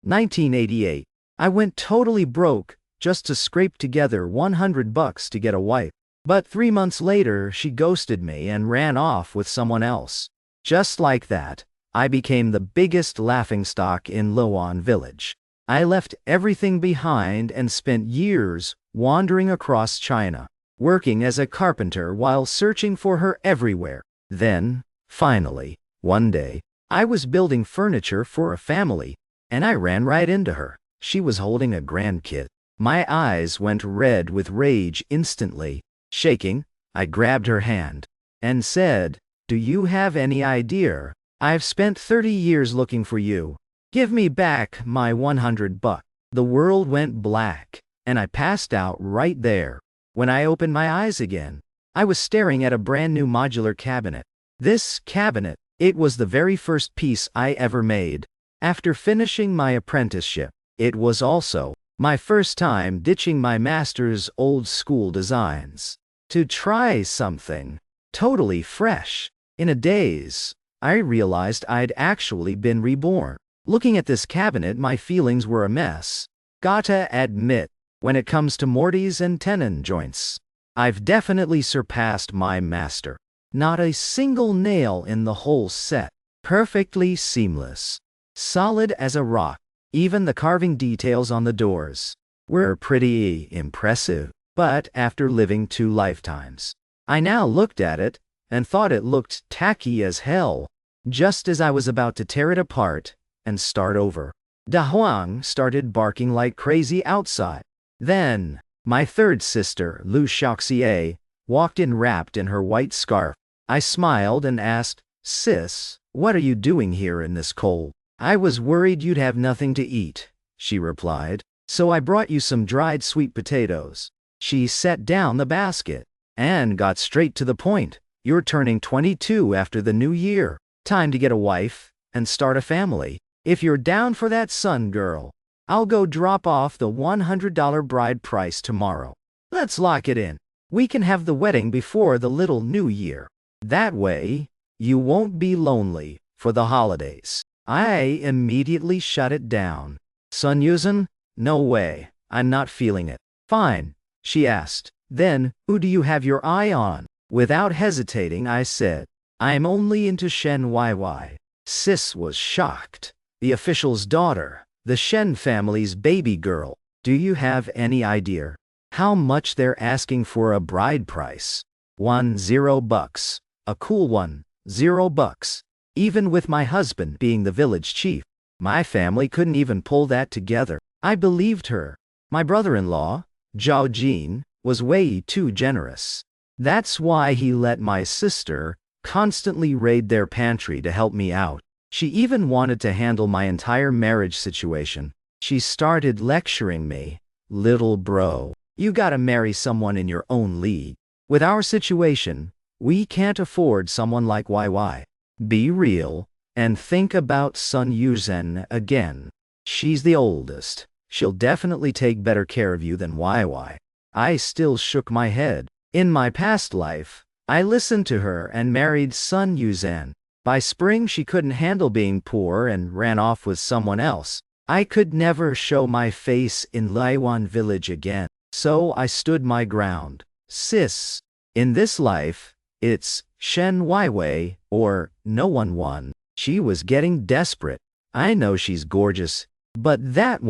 1988. I went totally broke just to scrape together $100 to get a wife. But 3 months later, she ghosted me and ran off with someone else. Just like that, I became the biggest laughingstock in Loan village. I left everything behind and spent years wandering across China, working as a carpenter while searching for her everywhere. Then, finally, one day, I was building furniture for a family, and I ran right into her. She was holding a grandkid. My eyes went red with rage instantly. Shaking, I grabbed her hand and said, "Do you have any idea? I've spent 30 years looking for you. Give me back my $100. The world went black, and I passed out right there. When I opened my eyes again, I was staring at a brand new modular cabinet. This cabinet, it was the very first piece I ever made. After finishing my apprenticeship, it was also my first time ditching my master's old school designs to try something totally fresh. In a daze, I realized I'd actually been reborn. Looking at this cabinet, my feelings were a mess. Gotta admit, when it comes to mortise and tenon joints, I've definitely surpassed my master. Not a single nail in the whole set. Perfectly seamless. Solid as a rock. Even the carving details on the doors were pretty impressive. But after living 2 lifetimes, I now looked at it and thought it looked tacky as hell. Just as I was about to tear it apart and start over, Da Huang started barking like crazy outside. Then, my third sister, Lu Xiaoxie, walked in wrapped in her white scarf. I smiled and asked, "Sis, what are you doing here in this cold?" "I was worried you'd have nothing to eat," she replied, "so I brought you some dried sweet potatoes." She set down the basket and got straight to the point. "You're turning 22 after the new year. Time to get a wife and start a family. If you're down for that, son girl, I'll go drop off the $100 bride price tomorrow. Let's lock it in. We can have the wedding before the little new year. That way, you won't be lonely for the holidays." I immediately shut it down. "Sun Yuzhen? No way. I'm not feeling it." "Fine," she asked. "Then, who do you have your eye on?" Without hesitating, I said, "I'm only into Shen Yy." Sis was shocked. "The official's daughter, the Shen family's baby girl. Do you have any idea how much they're asking for a bride price?" $10. A cool one, $0. Even with my husband being the village chief, my family couldn't even pull that together. I believed her. My brother-in-law, Zhao Jin, was way too generous. That's why he let my sister constantly raid their pantry to help me out. She even wanted to handle my entire marriage situation. She started lecturing me. "Little bro, you gotta marry someone in your own league. With our situation, we can't afford someone like YY. Be real, and think about Sun Yuzhen again. She's the oldest. She'll definitely take better care of you than YY." I still shook my head. In my past life, I listened to her and married Sun Yuzhen. By spring, she couldn't handle being poor and ran off with someone else. I could never show my face in Laiwan village again. So I stood my ground. "Sis, in this life, it's Shen Yy or no one won." She was getting desperate. "I know she's gorgeous, but that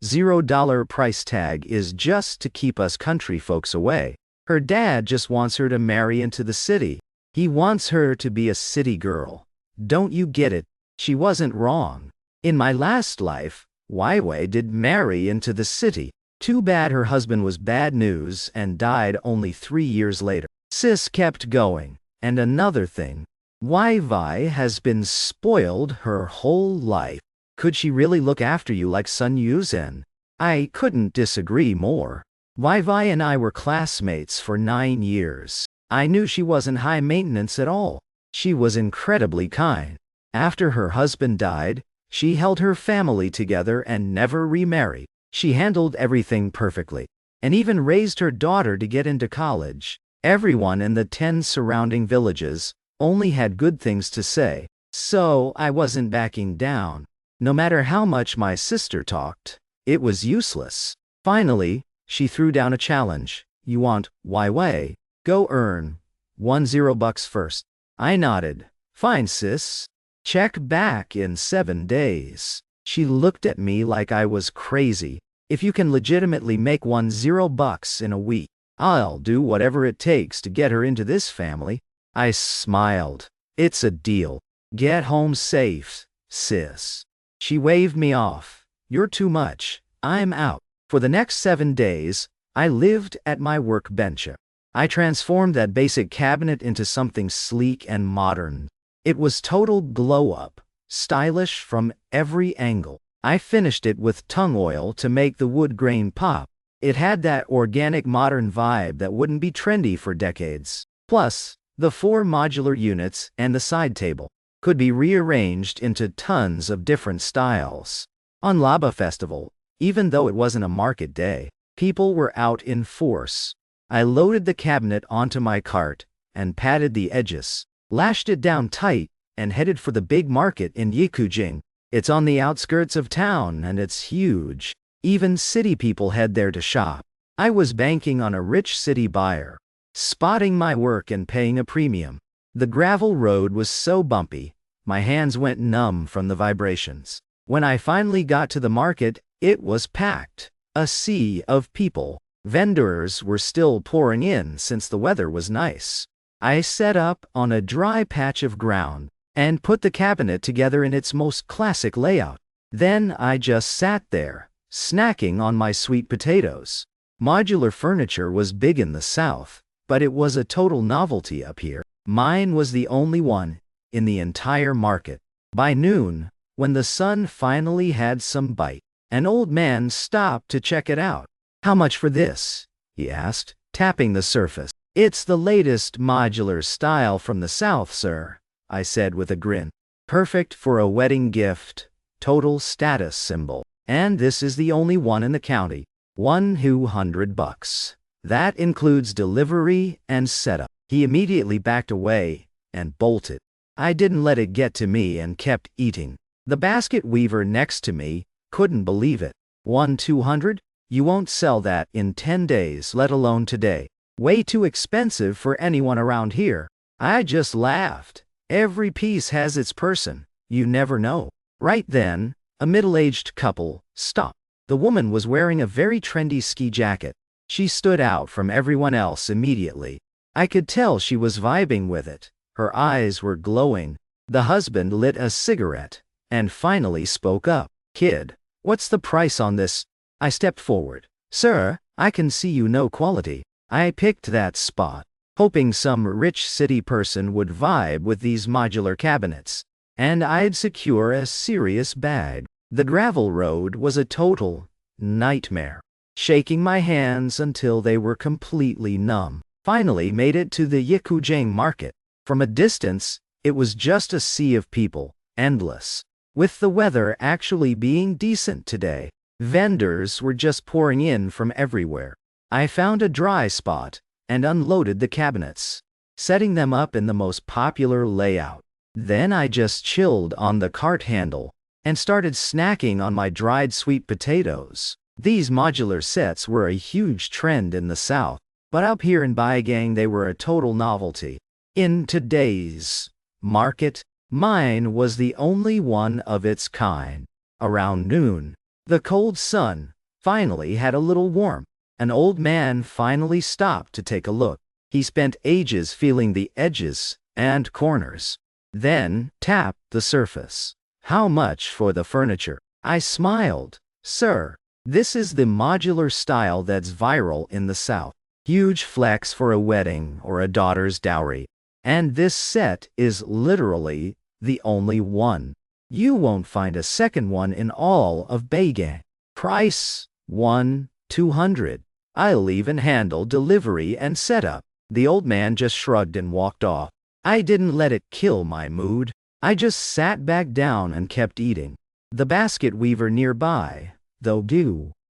$0 price tag is just to keep us country folks away. Her dad just wants her to marry into the city. He wants her to be a city girl. Don't you get it?" She wasn't wrong. In my last life, YY did marry into the city. Too bad her husband was bad news and died only 3 years later. Sis kept going. "And another thing, YY has been spoiled her whole life. Could she really look after you like Sun Yuzhen?" I couldn't disagree more. YY and I were classmates for 9 years. I knew she wasn't high maintenance at all. She was incredibly kind. After her husband died, she held her family together and never remarried. She handled everything perfectly, and even raised her daughter to get into college. Everyone in the 10 surrounding villages only had good things to say. So I wasn't backing down. No matter how much my sister talked, it was useless. Finally, she threw down a challenge. You want Wai? Go earn $10 first. I nodded. Fine, sis. Check back in 7 days. She looked at me like I was crazy. If you can legitimately make $10 in a week, I'll do whatever it takes to get her into this family. I smiled. It's a deal. Get home safe, sis. She waved me off. You're too much. I'm out. For the next 7 days, I lived at my workbench. I transformed that basic cabinet into something sleek and modern. It was total glow-up, stylish from every angle. I finished it with tung oil to make the wood grain pop. It had that organic modern vibe that wouldn't be trendy for decades. Plus, the 4 modular units and the side table could be rearranged into tons of different styles. On Laba Festival, even though it wasn't a market day, people were out in force. I loaded the cabinet onto my cart and patted the edges, lashed it down tight, and headed for the big market in Yikujing. It's on the outskirts of town and it's huge. Even city people head there to shop. I was banking on a rich city buyer, spotting my work and paying a premium. The gravel road was so bumpy, my hands went numb from the vibrations. When I finally got to the market, it was packed. A sea of people. Vendors were still pouring in since the weather was nice. I set up on a dry patch of ground and put the cabinet together in its most classic layout. Then I just sat there, snacking on my sweet potatoes. Modular furniture was big in the South, but it was a total novelty up here. Mine was the only one in the entire market. By noon, when the sun finally had some bite, an old man stopped to check it out. How much for this? He asked, tapping the surface. It's the latest modular style from the South, sir, I said with a grin. Perfect for a wedding gift, total status symbol. And this is the only one in the county. $100. That includes delivery and setup. He immediately backed away and bolted. I didn't let it get to me and kept eating. The basket weaver next to me couldn't believe it. 200? You won't sell that in 10 days, let alone today. Way too expensive for anyone around here. I just laughed. Every piece has its person. You never know. Right then, a middle-aged couple stopped. The woman was wearing a very trendy ski jacket. She stood out from everyone else immediately. I could tell she was vibing with it. Her eyes were glowing. The husband lit a cigarette and finally spoke up. Kid, what's the price on this? I stepped forward. Sir, I can see you know quality. I picked that spot, hoping some rich city person would vibe with these modular cabinets, and I'd secure a serious bag. The gravel road was a total nightmare. Shaking my hands until they were completely numb. Finally made it to the Yikujing market. From a distance, it was just a sea of people, endless. With the weather actually being decent today, vendors were just pouring in from everywhere. I found a dry spot and unloaded the cabinets, setting them up in the most popular layout. Then I just chilled on the cart handle and started snacking on my dried sweet potatoes. These modular sets were a huge trend in the South, but up here in Baigang they were a total novelty. In today's market, mine was the only one of its kind. Around noon, the cold sun finally had a little warmth. An old man finally stopped to take a look. He spent ages feeling the edges and corners, then tapped the surface. How much for the furniture? I smiled. Sir, this is the modular style that's viral in the South. Huge flex for a wedding or a daughter's dowry. And this set is literally the only one. You won't find a second one in all of Baigang. Price, $200. I'll even handle delivery and setup. The old man just shrugged and walked off. I didn't let it kill my mood. I just sat back down and kept eating. The basket weaver nearby, though,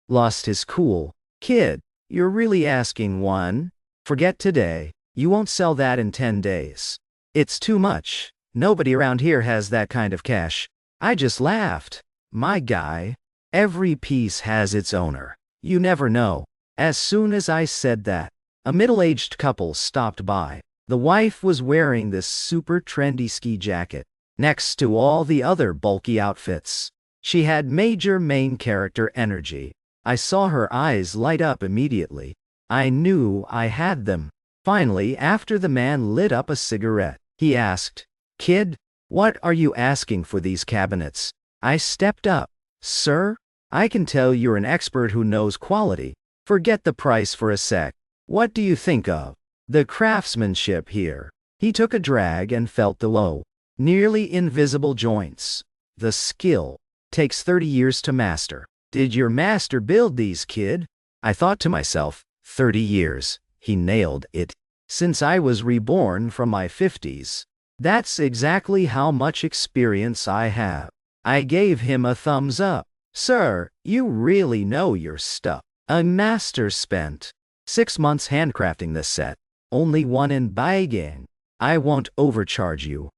lost his cool. Kid, you're really asking one? Forget today. You won't sell that in 10 days. It's too much. Nobody around here has that kind of cash. I just laughed. My guy, every piece has its owner. You never know. As soon as I said that, a middle-aged couple stopped by. The wife was wearing this super trendy ski jacket, next to all the other bulky outfits. She had major main character energy. I saw her eyes light up immediately. I knew I had them. Finally, after the man lit up a cigarette, he asked, "Kid, what are you asking for these cabinets?" I stepped up. "Sir, I can tell you're an expert who knows quality. Forget the price for a sec. What do you think of the craftsmanship here?" He took a drag and felt the low, nearly invisible joints. "The skill takes 30 years to master. Did your master build these, kid?" I thought to myself, 30 years. He nailed it. Since I was reborn from my 50s. That's exactly how much experience I have. I gave him a thumbs up. "Sir, you really know your stuff." A master spent 6 months handcrafting this set. Only one in Beijing. I won't overcharge you.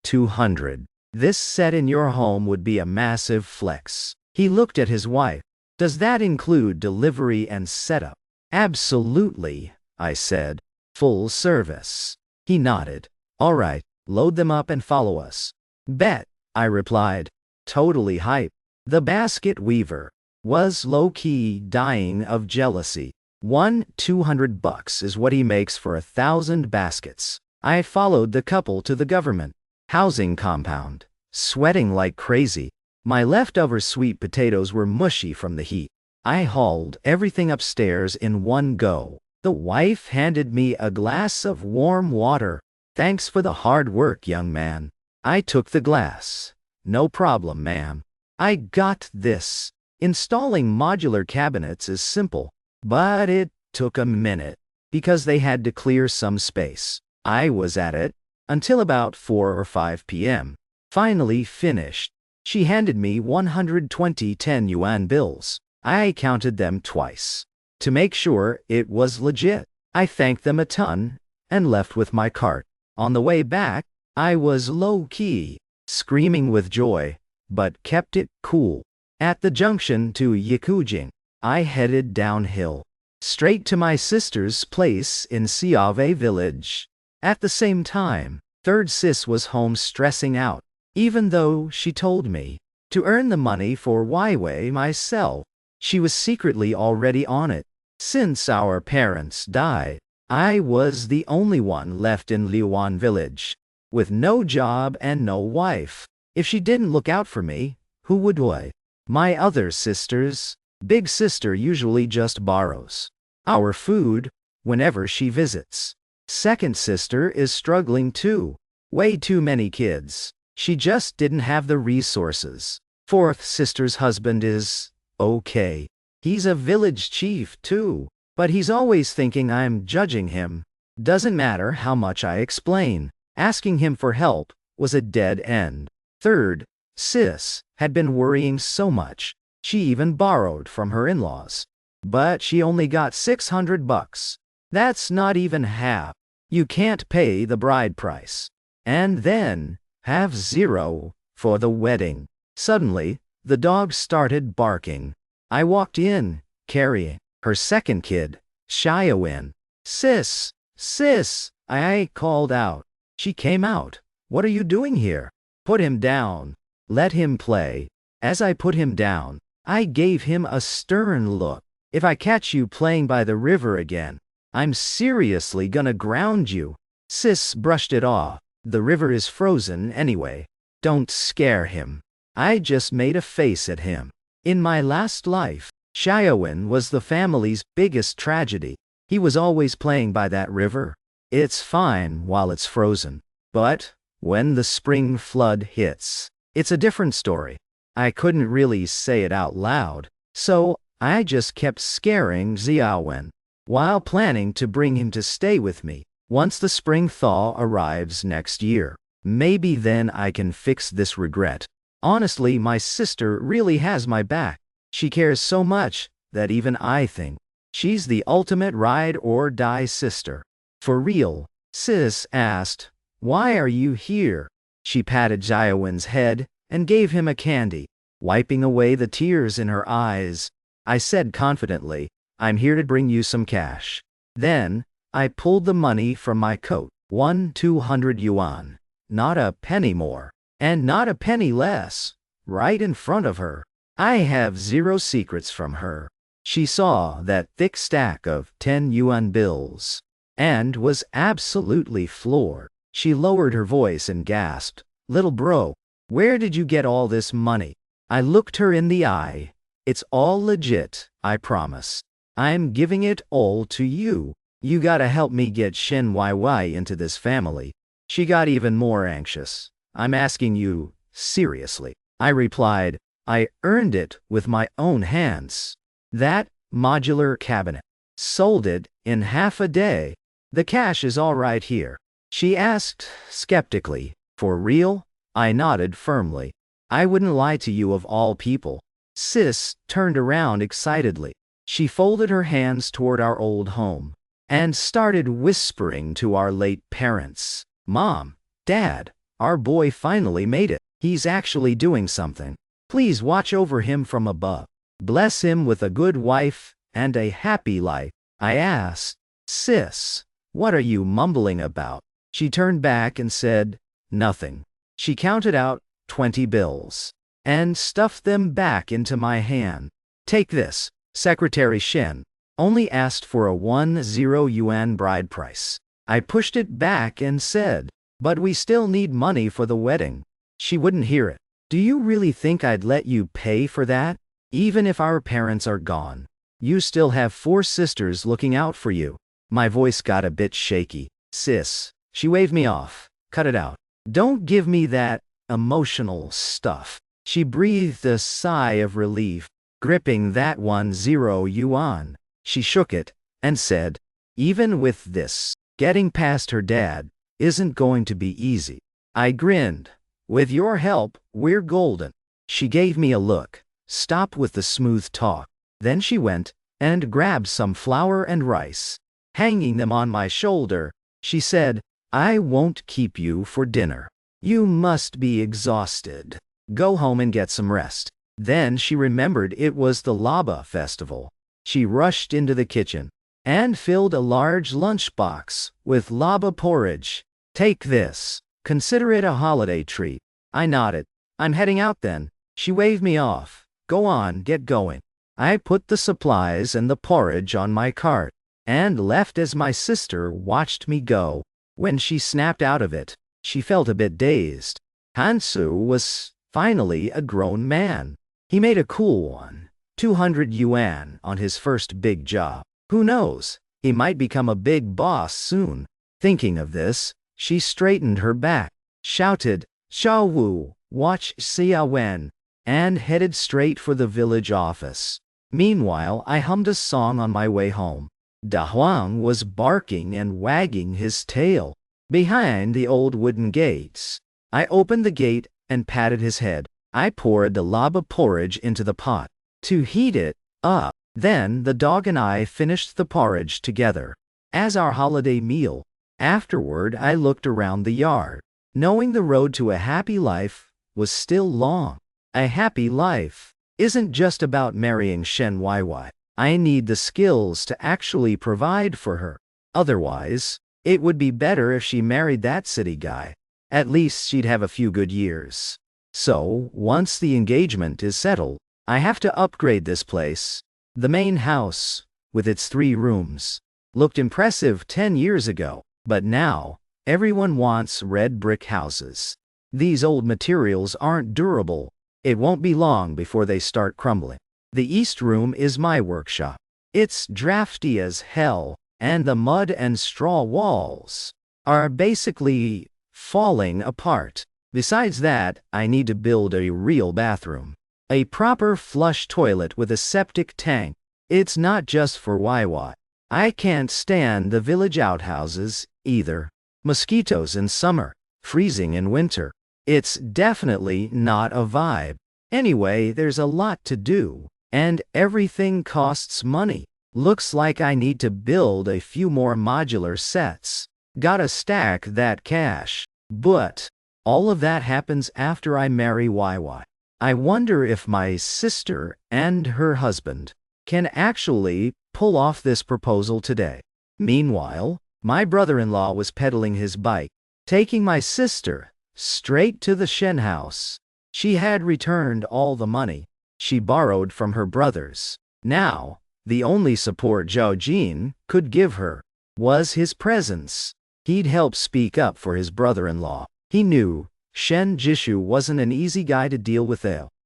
200. This set in your home would be a massive flex. He looked at his wife. "Does that include delivery and setup?" "Absolutely," I said. "Full service." He nodded. "All right, load them up and follow us." "Bet," I replied. Totally hype. The basket weaver was low-key dying of jealousy. $200 is what he makes for 1,000 baskets. I followed the couple to the government housing compound, sweating like crazy. My leftover sweet potatoes were mushy from the heat. I hauled everything upstairs in one go. The wife handed me a glass of warm water. "Thanks for the hard work, young man." I took the glass. "No problem, ma'am. I got this." Installing modular cabinets is simple, but it took a minute, because they had to clear some space. I was at it until about 4 or 5 p.m. Finally finished. She handed me 120 10 yuan bills. I counted them twice to make sure it was legit. I thanked them a ton and left with my cart. On the way back, I was low-key, screaming with joy, but kept it cool. At the junction to Yikujing, I headed downhill, straight to my sister's place in Xiave village. At the same time, third sis was home stressing out, even though she told me to earn the money for Weiwei myself. She was secretly already on it. Since our parents died, I was the only one left in Liuan village, with no job and no wife. If she didn't look out for me, who would I? My other sisters. Big sister usually just borrows our food whenever she visits. Second sister is struggling too. Way too many kids. She just didn't have the resources. Fourth sister's husband is okay. He's a village chief too, but he's always thinking I'm judging him. Doesn't matter how much I explain. Asking him for help was a dead end. Third sis had been worrying so much, she even borrowed from her in-laws. But she only got $600. That's not even half. You can't pay the bride price. And then have zero for the wedding. Suddenly, the dog started barking. I walked in, carrying her second kid, Xiaowen. "Sis, sis," I called out. She came out. "What are you doing here?" "Put him down. Let him play." As I put him down, I gave him a stern look. "If I catch you playing by the river again, I'm seriously gonna ground you." Sis brushed it off. "The river is frozen anyway. Don't scare him." I just made a face at him. In my last life, Xiaowen was the family's biggest tragedy. He was always playing by that river. It's fine while it's frozen, but when the spring flood hits, it's a different story. I couldn't really say it out loud, so I just kept scaring Xiaowen, while planning to bring him to stay with me once the spring thaw arrives next year. Maybe then I can fix this regret. Honestly, my sister really has my back. She cares so much that even I think she's the ultimate ride-or-die sister. "For real?" sis asked. "Why are you here?" She patted Xiaowen's head and gave him a candy. Wiping away the tears in her eyes, I said confidently, I'm here to bring you some cash. Then, I pulled the money from my coat. 200 yuan. Not a penny more. And not a penny less. Right in front of her. I have zero secrets from her. She saw that thick stack of 10 yuan bills and was absolutely floored. She lowered her voice and gasped, "Little bro, where did you get all this money?" I looked her in the eye. "It's all legit, I promise. I'm giving it all to you. You gotta help me get Shen YY into this family." She got even more anxious. "I'm asking you, seriously." I replied, "I earned it with my own hands. That modular cabinet. Sold it in half a day. The cash is all right here." She asked skeptically, "For real?" I nodded firmly. "I wouldn't lie to you of all people." Sis turned around excitedly. She folded her hands toward our old home and started whispering to our late parents. "Mom, Dad, our boy finally made it. He's actually doing something. Please watch over him from above. Bless him with a good wife and a happy life." I asked, "Sis, what are you mumbling about?" She turned back and said, "Nothing." She counted out 20 bills and stuffed them back into my hand. "Take this. Secretary Shen only asked for a 10 yuan bride price." I pushed it back and said, "But we still need money for the wedding." She wouldn't hear it. "Do you really think I'd let you pay for that? Even if our parents are gone, you still have 4 sisters looking out for you." My voice got a bit shaky. "Sis," she waved me off. "Cut it out. Don't give me that emotional stuff." She breathed a sigh of relief, gripping that 10 yuan. She shook it and said, "Even with this, getting past her dad isn't going to be easy." I grinned. "With your help, we're golden." She gave me a look. "Stop with the smooth talk." Then she went and grabbed some flour and rice. Hanging them on my shoulder, she said, "I won't keep you for dinner. You must be exhausted. Go home and get some rest." Then she remembered it was the Laba festival. She rushed into the kitchen and filled a large lunchbox with Laba porridge. "Take this. Consider it a holiday treat." I nodded. "I'm heading out then." She waved me off. "Go on, get going." I put the supplies and the porridge on my cart and left as my sister watched me go. When she snapped out of it, she felt a bit dazed. Hansu was finally a grown man. He made a cool one, 200 yuan on his first big job. Who knows, he might become a big boss soon. Thinking of this, she straightened her back, shouted, "Xiao Wu, watch Xia Wen," and headed straight for the village office. Meanwhile, I hummed a song on my way home. Da Huang was barking and wagging his tail behind the old wooden gates. I opened the gate and patted his head. I poured the laba porridge into the pot to heat it up. Then the dog and I finished the porridge together as our holiday meal. Afterward, I looked around the yard, knowing the road to a happy life was still long. A happy life isn't just about marrying Shen YY. I need the skills to actually provide for her. Otherwise, it would be better if she married that city guy. At least she'd have a few good years. So, once the engagement is settled, I have to upgrade this place. The main house, with its 3 rooms, looked impressive 10 years ago, but now, everyone wants red brick houses. These old materials aren't durable. It won't be long before they start crumbling. The east room is my workshop. It's drafty as hell, and the mud and straw walls are basically falling apart. Besides that, I need to build a real bathroom. A proper flush toilet with a septic tank. It's not just for YY. I can't stand the village outhouses, either. Mosquitoes in summer, freezing in winter. It's definitely not a vibe. Anyway, there's a lot to do, and everything costs money. Looks like I need to build a few more modular sets. Gotta stack that cash. But all of that happens after I marry YY. I wonder if my sister and her husband can actually pull off this proposal today. Meanwhile, my brother-in-law was pedaling his bike, taking my sister straight to the Shen house. She had returned all the money she borrowed from her brothers. Now, the only support Zhao Jin could give her was his presence. He'd help speak up for his brother-in-law. He knew Shen Jishu wasn't an easy guy to deal with,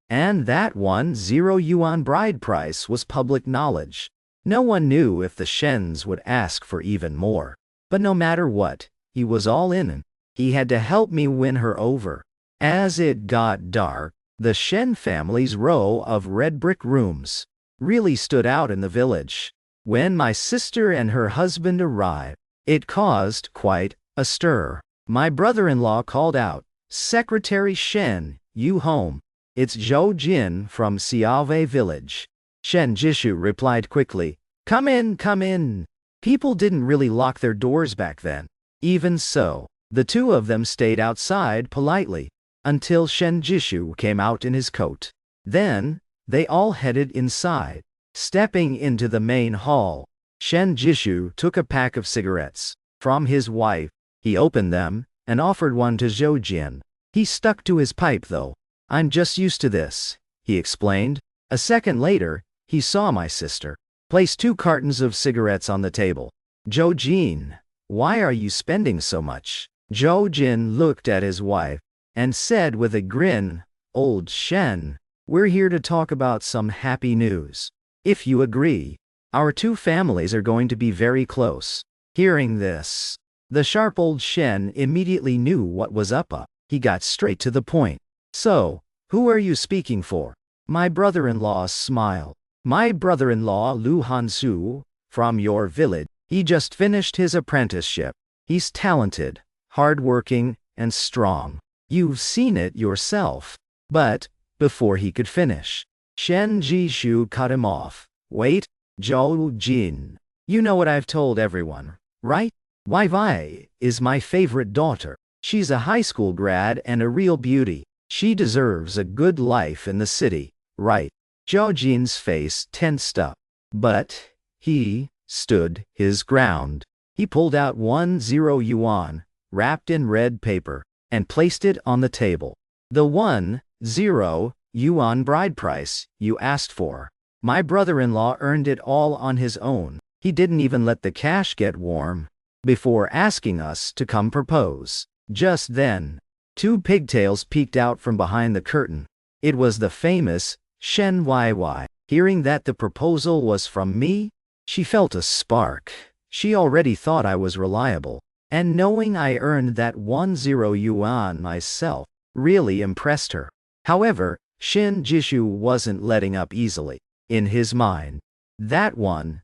and that 10 yuan bride price was public knowledge. No one knew if the Shens would ask for even more. But no matter what, he was all in, and he had to help me win her over. As it got dark, the Shen family's row of red brick rooms really stood out in the village. When my sister and her husband arrived, it caused quite a stir. My brother-in-law called out, "Secretary Shen, you home? It's Zhou Jin from Xiaowei village." Shen Jishu replied quickly, "Come in, come in." People didn't really lock their doors back then. Even so, the two of them stayed outside politely until Shen Jishu came out in his coat. Then, they all headed inside. Stepping into the main hall, Shen Jishu took a pack of cigarettes from his wife. He opened them and offered one to Zhou Jin. He stuck to his pipe though. "I'm just used to this," he explained. A second later, he saw my sister place 2 cartons of cigarettes on the table. "Zhou Jin, why are you spending so much?" Zhou Jin looked at his wife and said with a grin, "Old Shen, we're here to talk about some happy news. If you agree, our two families are going to be very close." Hearing this, the sharp old Shen immediately knew what was up. He got straight to the point. "So, who are you speaking for?" My brother-in-law smiled. "My brother-in-law Lu Hansu, from your village. He just finished his apprenticeship. He's talented, hardworking, and strong. You've seen it yourself." But, before he could finish, Shen Jishu cut him off. "Wait, Zhou Jin. You know what I've told everyone, right? Wai Vai is my favorite daughter. She's a high school grad and a real beauty. She deserves a good life in the city, right?" Zhou Jin's face tensed up. But he stood his ground. He pulled out 10 yuan, wrapped in red paper, and placed it on the table. "The 10 yuan bride price you asked for. My brother-in-law earned it all on his own. He didn't even let the cash get warm before asking us to come propose." Just then, 2 pigtails peeked out from behind the curtain. It was the famous Shen Yy. Hearing that the proposal was from me, she felt a spark. She already thought I was reliable, and knowing I earned that 10 yuan myself really impressed her. However, Shen Jishu wasn't letting up easily. In his mind, that 10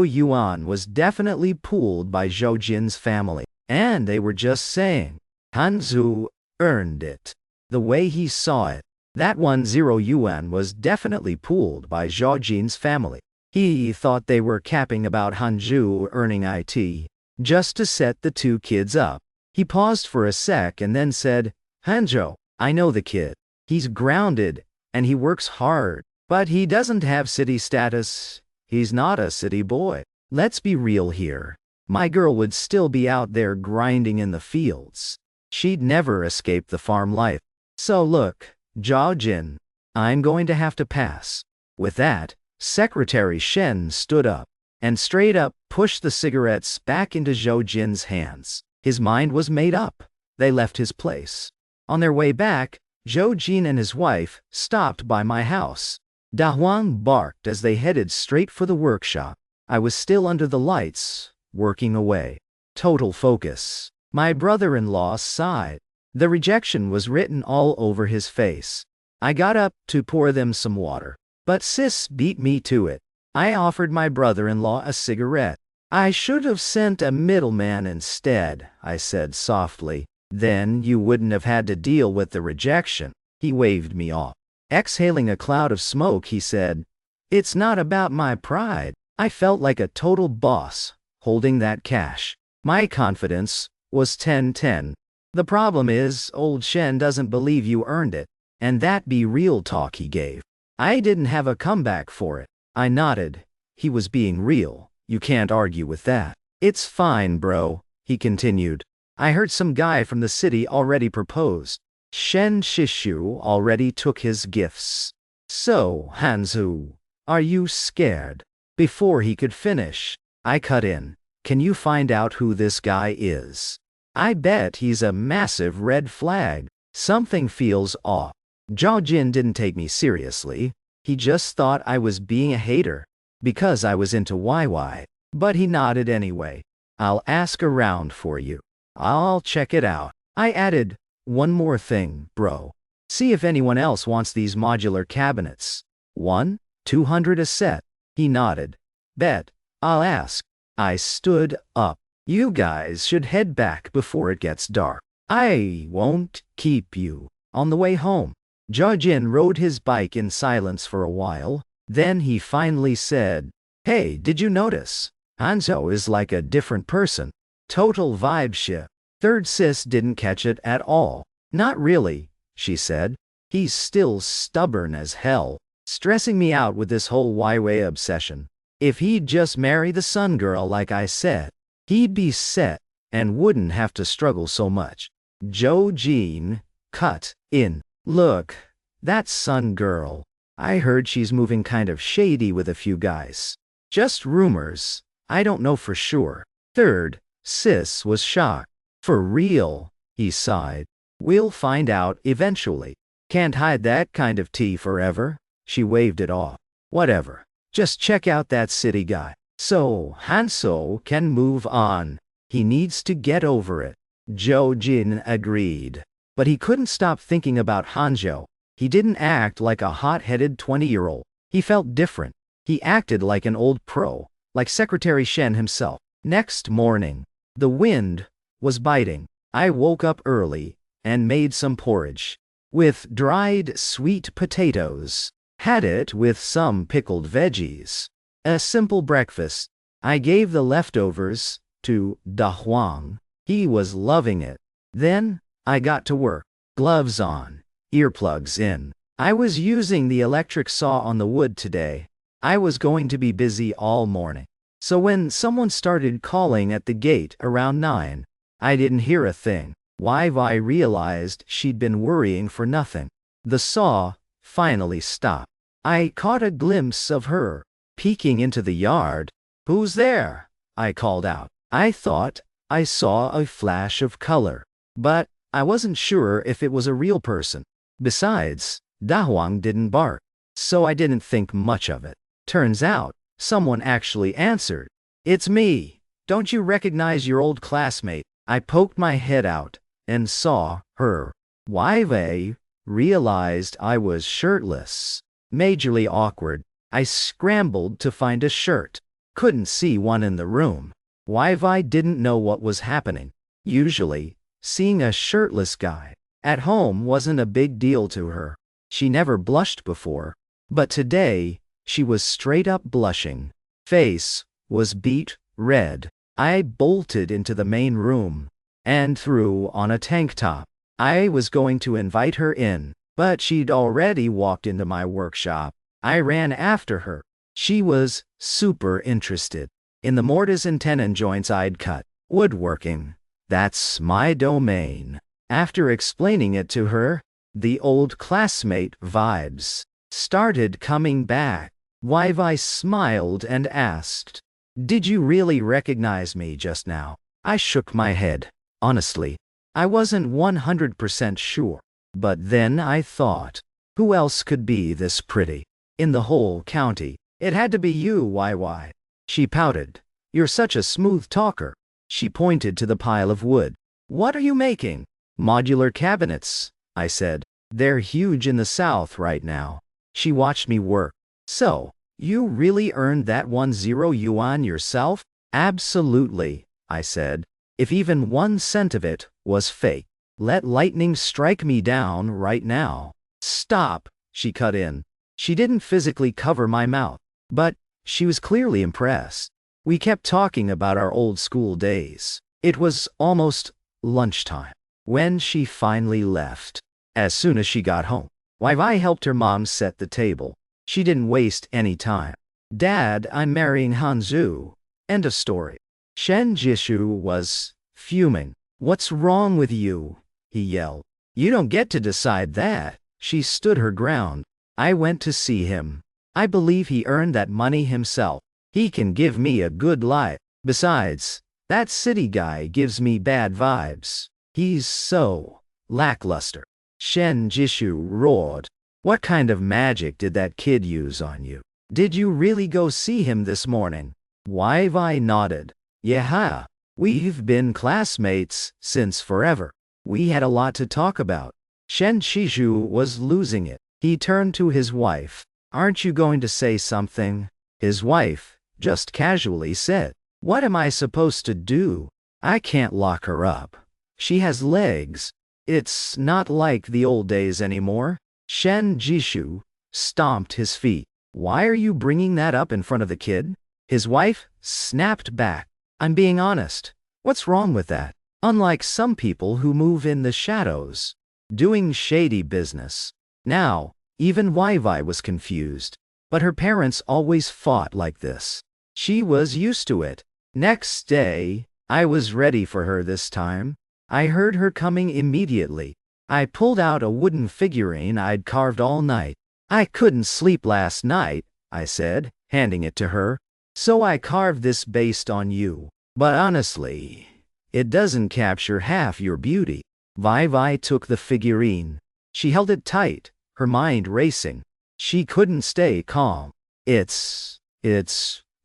yuan was definitely pooled by Zhou Jin's family, and they were just saying, "Hanzu earned it." The way he saw it, that 10 yuan was definitely pooled by Zhou Jin's family. He thought they were capping about Hanju earning it, just to set the 2 kids up. He paused for a sec and then said, "Hanzhou, I know the kid. He's grounded, and he works hard, but he doesn't have city status. He's not a city boy. Let's be real here. My girl would still be out there grinding in the fields. She'd never escape the farm life. So look, Zhao Jin, I'm going to have to pass." With that, Secretary Shen stood up and straight up pushed the cigarettes back into Zhou Jin's hands. His mind was made up. They left his place. On their way back, Zhou Jin and his wife stopped by my house. Da Huang barked as they headed straight for the workshop. I was still under the lights, working away. Total focus. My brother-in-law sighed. The rejection was written all over his face. I got up to pour them some water, but Sis beat me to it. I offered my brother-in-law a cigarette. "I should have sent a middleman instead," I said softly. "Then you wouldn't have had to deal with the rejection." He waved me off. Exhaling a cloud of smoke, he said, "It's not about my pride. I felt like a total boss, holding that cash. My confidence was 10/10. The problem is, old Shen doesn't believe you earned it. And that be real talk he gave. I didn't have a comeback for it. I nodded. He was being real. You can't argue with that. It's fine, bro, he continued. I heard some guy from the city already proposed. Shen Shishu already took his gifts. So, Hanzu, are you scared? Before he could finish, I cut in. Can you find out who this guy is? I bet he's a massive red flag. Something feels off. Zhao Jin didn't take me seriously. He just thought I was being a hater because I was into YY. But he nodded anyway. I'll ask around for you. I'll check it out. I added, one more thing, bro. See if anyone else wants these modular cabinets. 200 a set. He nodded. Bet. I'll ask. I stood up. You guys should head back before it gets dark. I won't keep you. On the way home, Zhao Jin rode his bike in silence for a while. Then he finally said, Hey, did you notice? Hanzo is like a different person. Total vibe shift. Third sis didn't catch it at all. Not really, she said. He's still stubborn as hell, stressing me out with this whole YY obsession. If he'd just marry the sun girl like I said, he'd be set and wouldn't have to struggle so much. Zhou Jin cut in. Look, that sun girl. I heard she's moving kind of shady with a few guys. Just rumors. I don't know for sure. Third sis was shocked. For real, he sighed. We'll find out eventually. Can't hide that kind of tea forever. She waved it off. Whatever. Just check out that city guy. So Hanzo can move on. He needs to get over it. Zhou Jin agreed. But he couldn't stop thinking about Hanzhou. He didn't act like a hot-headed 20-year-old. He felt different. He acted like an old pro, like Secretary Shen himself. Next morning, the wind was biting. I woke up early and made some porridge with dried sweet potatoes. Had it with some pickled veggies. A simple breakfast. I gave the leftovers to Da Huang. He was loving it. Then I got to work. Gloves on, earplugs in. I was using the electric saw on the wood today. I was going to be busy all morning. So when someone started calling at the gate around 9, I didn't hear a thing. I realized she'd been worrying for nothing. The saw finally stopped. I caught a glimpse of her, peeking into the yard. Who's there? I called out. I thought I saw a flash of color, but I wasn't sure if it was a real person. Besides, Dahuang didn't bark, so I didn't think much of it. Turns out, someone actually answered. It's me. Don't you recognize your old classmate? I poked my head out and saw her. Wei realized I was shirtless. Majorly awkward. I scrambled to find a shirt. Couldn't see one in the room. Wei didn't know what was happening. Usually, seeing a shirtless guy at home wasn't a big deal to her. She never blushed before. But today, she was straight up blushing. Face was beet red. I bolted into the main room and threw on a tank top. I was going to invite her in, but she'd already walked into my workshop. I ran after her. She was super interested in the mortise and tenon joints I'd cut. Woodworking. That's my domain. After explaining it to her, the old classmate vibes started coming back. Wei smiled and asked, Did you really recognize me just now? I shook my head. Honestly, I wasn't 100% sure. But then I thought, who else could be this pretty? In the whole county, it had to be you, Wei. She pouted. You're such a smooth talker. She pointed to the pile of wood. What are you making? Modular cabinets, I said. They're huge in the south right now. She watched me work. So, you really earned that 10 yuan yourself? Absolutely, I said. If even 1 cent of it was fake. Let lightning strike me down right now. Stop, she cut in. She didn't physically cover my mouth, but she was clearly impressed. We kept talking about our old school days. It was almost lunchtime when she finally left. As soon as she got home, Wai helped her mom set the table. She didn't waste any time. Dad, I'm marrying Hanzu. End of story. Shen Jishu was fuming. What's wrong with you? He yelled. You don't get to decide that. She stood her ground. I went to see him. I believe he earned that money himself. He can give me a good life. Besides, that city guy gives me bad vibes. He's so lackluster. Shen Jishu roared. What kind of magic did that kid use on you? Did you really go see him this morning? Wai nodded. Yeah, we've been classmates since forever. We had a lot to talk about. Shen Jishu was losing it. He turned to his wife. Aren't you going to say something? His wife just casually said. What am I supposed to do? I can't lock her up. She has legs. It's not like the old days anymore. Shen Jishu stomped his feet. Why are you bringing that up in front of the kid? His wife snapped back. I'm being honest. What's wrong with that? Unlike some people who move in the shadows, doing shady business. Now, even Wai was confused. But her parents always fought like this. She was used to it. Next day, I was ready for her this time. I heard her coming immediately. I pulled out a wooden figurine I'd carved all night. I couldn't sleep last night, I said, handing it to her. So I carved this based on you. But honestly, it doesn't capture half your beauty. Wai took the figurine. She held it tight, her mind racing. She couldn't stay calm. It's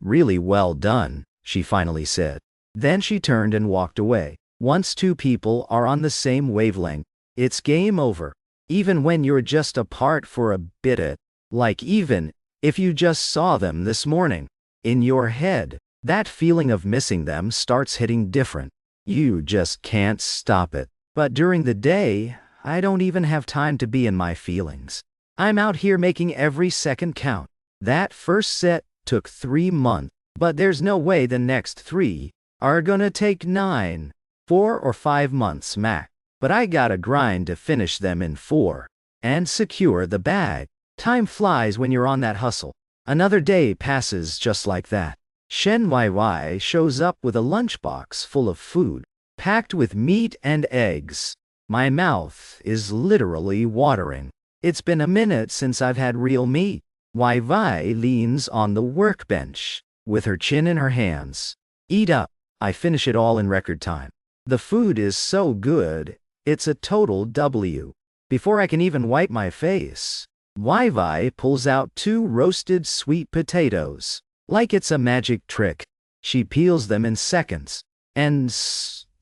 really well done, she finally said. Then she turned and walked away. Once two people are on the same wavelength, it's game over. Even when you're just apart for a bit, like even if you just saw them this morning. In your head, that feeling of missing them starts hitting different. You just can't stop it. But during the day, I don't even have time to be in my feelings. I'm out here making every second count. That first set took 3 months, but there's no way the next 3 are gonna take 9, 4 or 5 months max. But I gotta grind to finish them in 4 and secure the bag. Time flies when you're on that hustle. Another day passes just like that. Shen Wai shows up with a lunchbox full of food, packed with meat and eggs. My mouth is literally watering. It's been a minute since I've had real meat. Wai leans on the workbench, with her chin in her hands. Eat up. I finish it all in record time. The food is so good, it's a total W. Before I can even wipe my face, Wai pulls out 2 roasted sweet potatoes. Like it's a magic trick. She peels them in seconds. And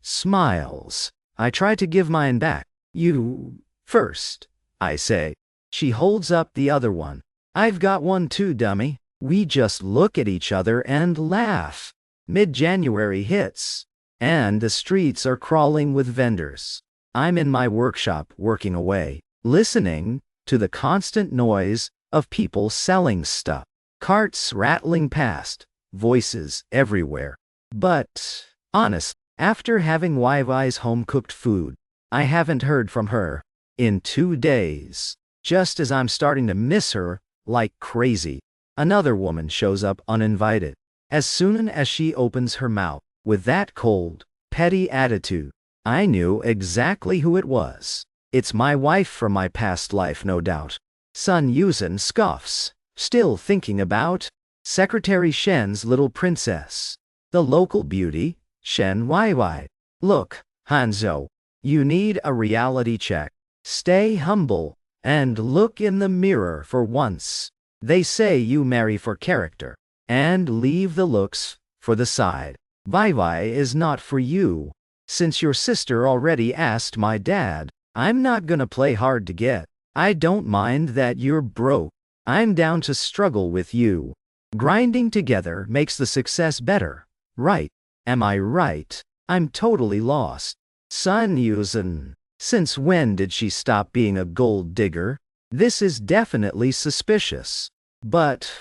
smiles. I try to give mine back. You first, I say. She holds up the other one. I've got one too, dummy. We just look at each other and laugh. Mid-January hits, and the streets are crawling with vendors. I'm in my workshop working away, listening to the constant noise of people selling stuff. Carts rattling past, voices everywhere. But, honest, after having Wai's home-cooked food, I haven't heard from her in 2 days. Just as I'm starting to miss her like crazy, another woman shows up uninvited. As soon as she opens her mouth, with that cold, petty attitude, I knew exactly who it was. It's my wife from my past life, no doubt. Sun Yuzhen scoffs, still thinking about Secretary Shen's little princess. The local beauty, Shen Wai. Look, Hanzo, you need a reality check. Stay humble, and look in the mirror for once. They say you marry for character, and leave the looks for the side. Wai is not for you. Since your sister already asked my dad, I'm not gonna play hard to get. I don't mind that you're broke. I'm down to struggle with you. Grinding together makes the success better, right? Am I right? I'm totally lost. Sun Yuzhen, since when did she stop being a gold digger? This is definitely suspicious. But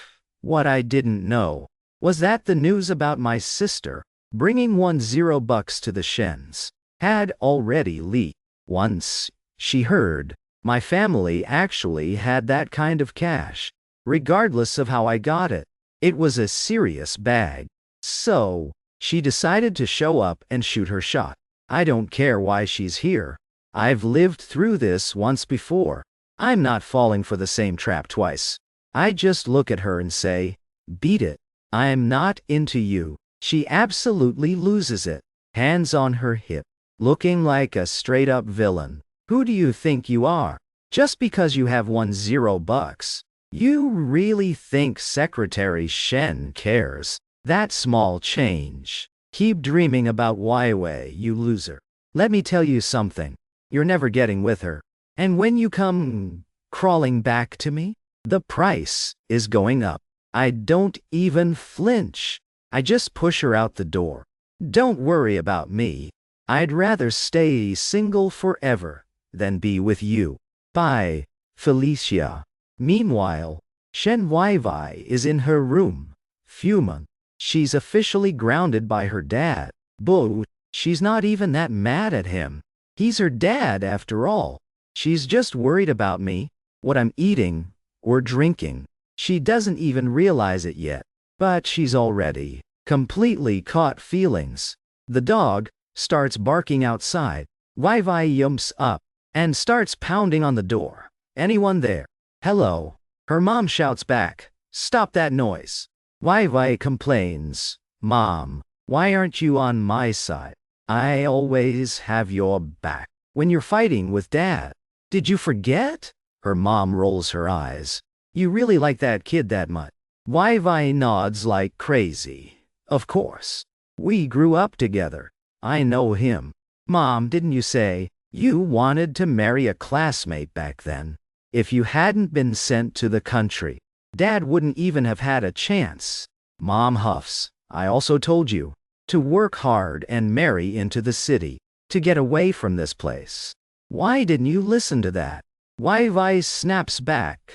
what I didn't know was that the news about my sister bringing $10 to the Shens had already leaked. Once she heard My family actually had that kind of cash. Regardless of how I got it, it was a serious bag. So, she decided to show up and shoot her shot. I don't care why she's here. I've lived through this once before. I'm not falling for the same trap twice. I just look at her and say, beat it. I'm not into you. She absolutely loses it. Hands on her hip, looking like a straight-up villain. Who do you think you are? Just because you have $10. You really think Secretary Shen cares? That small change. Keep dreaming about Weiwei, you loser. Let me tell you something. You're never getting with her. And when you come crawling back to me, the price is going up. I don't even flinch. I just push her out the door. Don't worry about me. I'd rather stay single forever than be with you. Bye, Felicia. Meanwhile, Shen Weiwei is in her room, fuming. She's officially grounded by her dad. But she's not even that mad at him. He's her dad after all. She's just worried about me, what I'm eating or drinking. She doesn't even realize it yet, but she's already completely caught feelings. The dog starts barking outside. Weiwei jumps up and starts pounding on the door. Anyone there? Hello. Her mom shouts back, stop that noise. Weiwei complains, Mom, why aren't you on my side? I always have your back when you're fighting with Dad. Did you forget? Her mom rolls her eyes. You really like that kid that much? Weiwei nods like crazy. Of course. We grew up together. I know him. Mom, didn't you say you wanted to marry a classmate back then? If you hadn't been sent to the country, Dad wouldn't even have had a chance. Mom huffs. I also told you to work hard and marry into the city, to get away from this place. Why didn't you listen to that? Weiwei snaps back.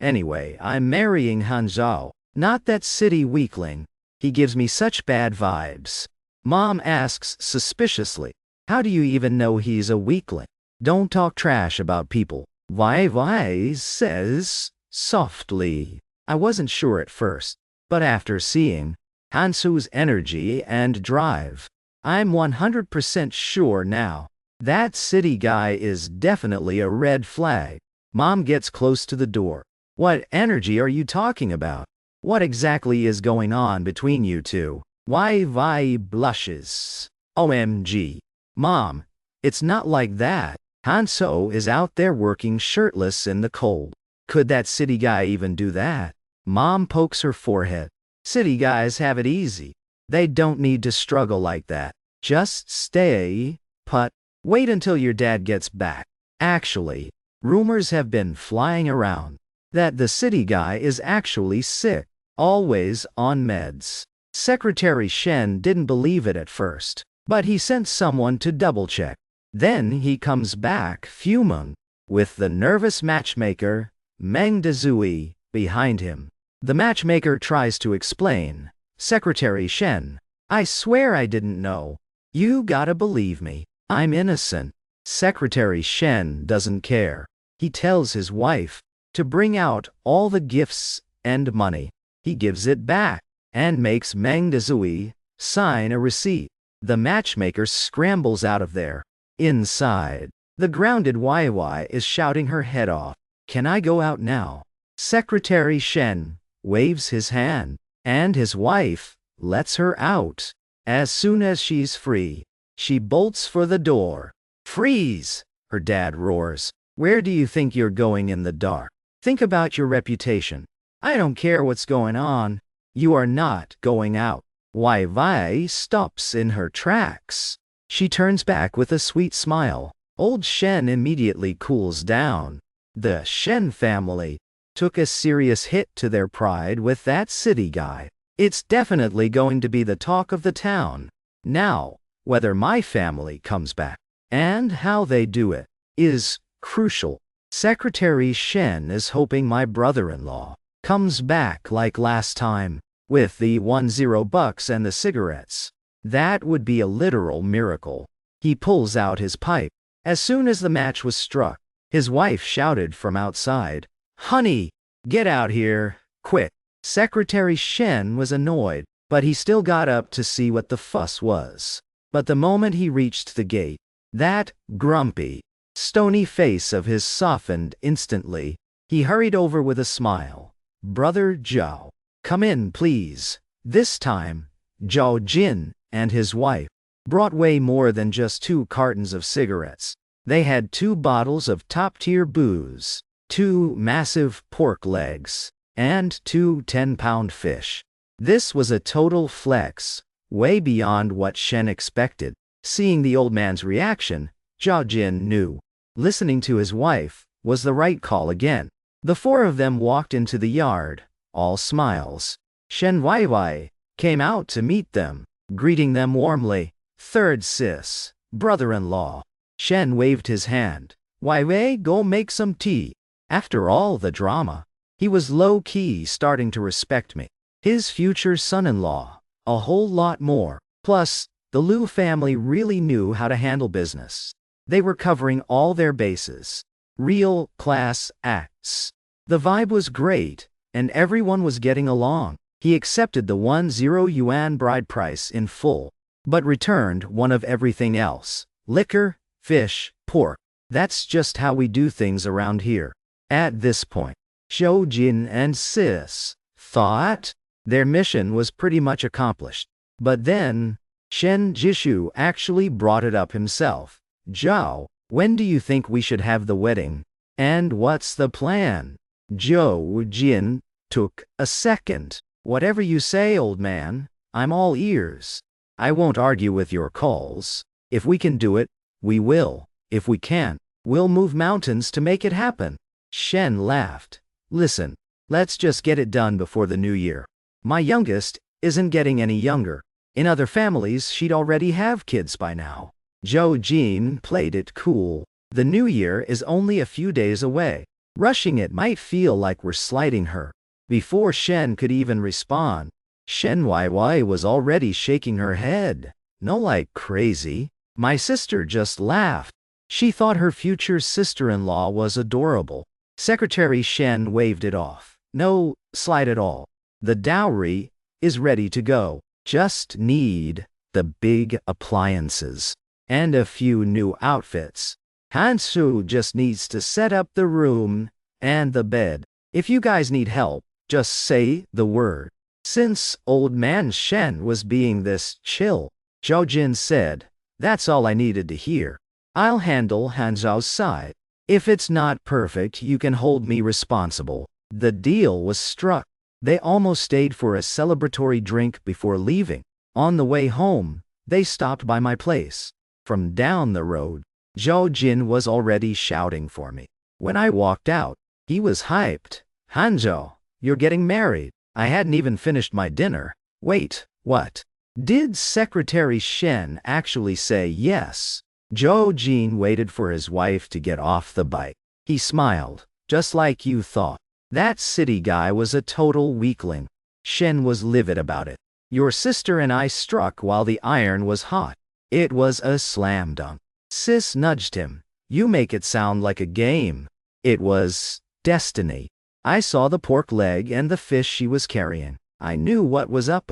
Anyway, I'm marrying Han Zhao, not that city weakling. He gives me such bad vibes. Mom asks suspiciously, how do you even know he's a weakling? Don't talk trash about people. Weiwei says softly. I wasn't sure at first, but after seeing Hansu's energy and drive, I'm 100% sure now. That city guy is definitely a red flag. Mom gets close to the door. What energy are you talking about? What exactly is going on between you two? Weiwei blushes. OMG. Mom, it's not like that. Hanso is out there working shirtless in the cold. Could that city guy even do that? Mom pokes her forehead. City guys have it easy. They don't need to struggle like that. Just stay put. Wait until your dad gets back. Actually, rumors have been flying around that the city guy is actually sick, always on meds. Secretary Shen didn't believe it at first, but he sent someone to double-check. Then he comes back fuming, with the nervous matchmaker, Meng Dezui, behind him. The matchmaker tries to explain. Secretary Shen, I swear I didn't know. You gotta believe me. I'm innocent. Secretary Shen doesn't care. He tells his wife to bring out all the gifts and money. He gives it back and makes Meng Dezui sign a receipt. The matchmaker scrambles out of there. Inside, the grounded Weiwei is shouting her head off. Can I go out now? Secretary Shen waves his hand, and his wife lets her out. As soon as she's free, she bolts for the door. Freeze! Her dad roars. Where do you think you're going in the dark? Think about your reputation. I don't care what's going on. You are not going out. Weiwei stops in her tracks. She turns back with a sweet smile. Old Shen immediately cools down. The Shen family took a serious hit to their pride with that city guy. It's definitely going to be the talk of the town. Now, whether my family comes back and how they do it is crucial. Secretary Shen is hoping my brother-in-law comes back like last time, with the $10 and the cigarettes. That would be a literal miracle. He pulls out his pipe. As soon as the match was struck, His wife shouted from outside, "Honey, get out here, quick." Secretary Shen was annoyed, but he still got up to see what the fuss was. But the moment he reached the gate, that grumpy, stony face of his softened instantly. He hurried over with a smile. "Brother Zhao, come in, please." This time, Zhao Jin and his wife brought way more than just 2 cartons of cigarettes. They had 2 bottles of top-tier booze, 2 massive pork legs, and 2 10-pound fish. This was a total flex, way beyond what Shen expected. Seeing the old man's reaction, Zhao Jin knew listening to his wife was the right call again. The 4 of them walked into the yard, all smiles. Shen Weiwei came out to meet them, greeting them warmly. "Third sis, brother-in-law." Shen waved his hand. "Weiwei, go make some tea." After all the drama, he was low-key starting to respect me. His future son-in-law, a whole lot more. Plus, the Liu family really knew how to handle business. They were covering all their bases. Real class acts. The vibe was great, and everyone was getting along. He accepted the 10 yuan bride price in full, but returned one of everything else. Liquor, fish, pork. That's just how we do things around here. At this point, Zhou Jin and Sis thought their mission was pretty much accomplished. But then, Shen Jishu actually brought it up himself. "Zhao, when do you think we should have the wedding? And what's the plan?" Zhou Jin took a second. "Whatever you say, old man, I'm all ears. I won't argue with your calls. If we can do it, we will. If we can't, we'll move mountains to make it happen." Shen laughed. "Listen, let's just get it done before the new year. My youngest isn't getting any younger. In other families, she'd already have kids by now." Zhou Jin played it cool. "The new year is only a few days away. Rushing it might feel like we're slighting her." Before Shen could even respond, Shen Weiwei was already shaking her head. "No, like crazy." My sister just laughed. She thought her future sister-in-law was adorable. Secretary Shen waved it off. "No slight at all. The dowry is ready to go. Just need the big appliances and a few new outfits. Hansu just needs to set up the room and the bed. If you guys need help, just say the word." Since old man Shen was being this chill, Zhao Jin said, "That's all I needed to hear. I'll handle Hanzhao's side. If it's not perfect, you can hold me responsible." The deal was struck. They almost stayed for a celebratory drink before leaving. On the way home, they stopped by my place. From down the road, Zhao Jin was already shouting for me. When I walked out, he was hyped. "Hanzhao, you're getting married." I hadn't even finished my dinner. "Wait, what? Did Secretary Shen actually say yes?" Zhou Jin waited for his wife to get off the bike. He smiled. "Just like you thought. That city guy was a total weakling." Shen was livid about it. "Your sister and I struck while the iron was hot. It was a slam dunk." Sis nudged him. "You make it sound like a game. It was destiny. I saw the pork leg and the fish she was carrying. I knew what was up."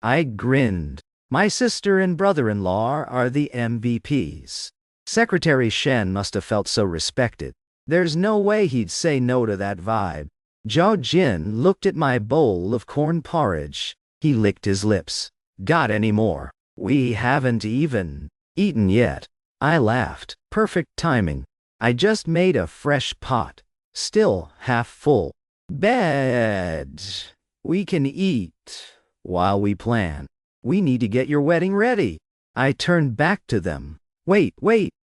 I grinned. "My sister and brother-in-law are the MVPs." Secretary Shen must have felt so respected. There's no way he'd say no to that vibe. Zhao Jin looked at my bowl of corn porridge. He licked his lips. "Got any more?" "We haven't even eaten yet." I laughed. Perfect timing. I just made a fresh pot. Still half full. "Bed. We can eat while we plan. We need to get your wedding ready." I turned back to them. Wait,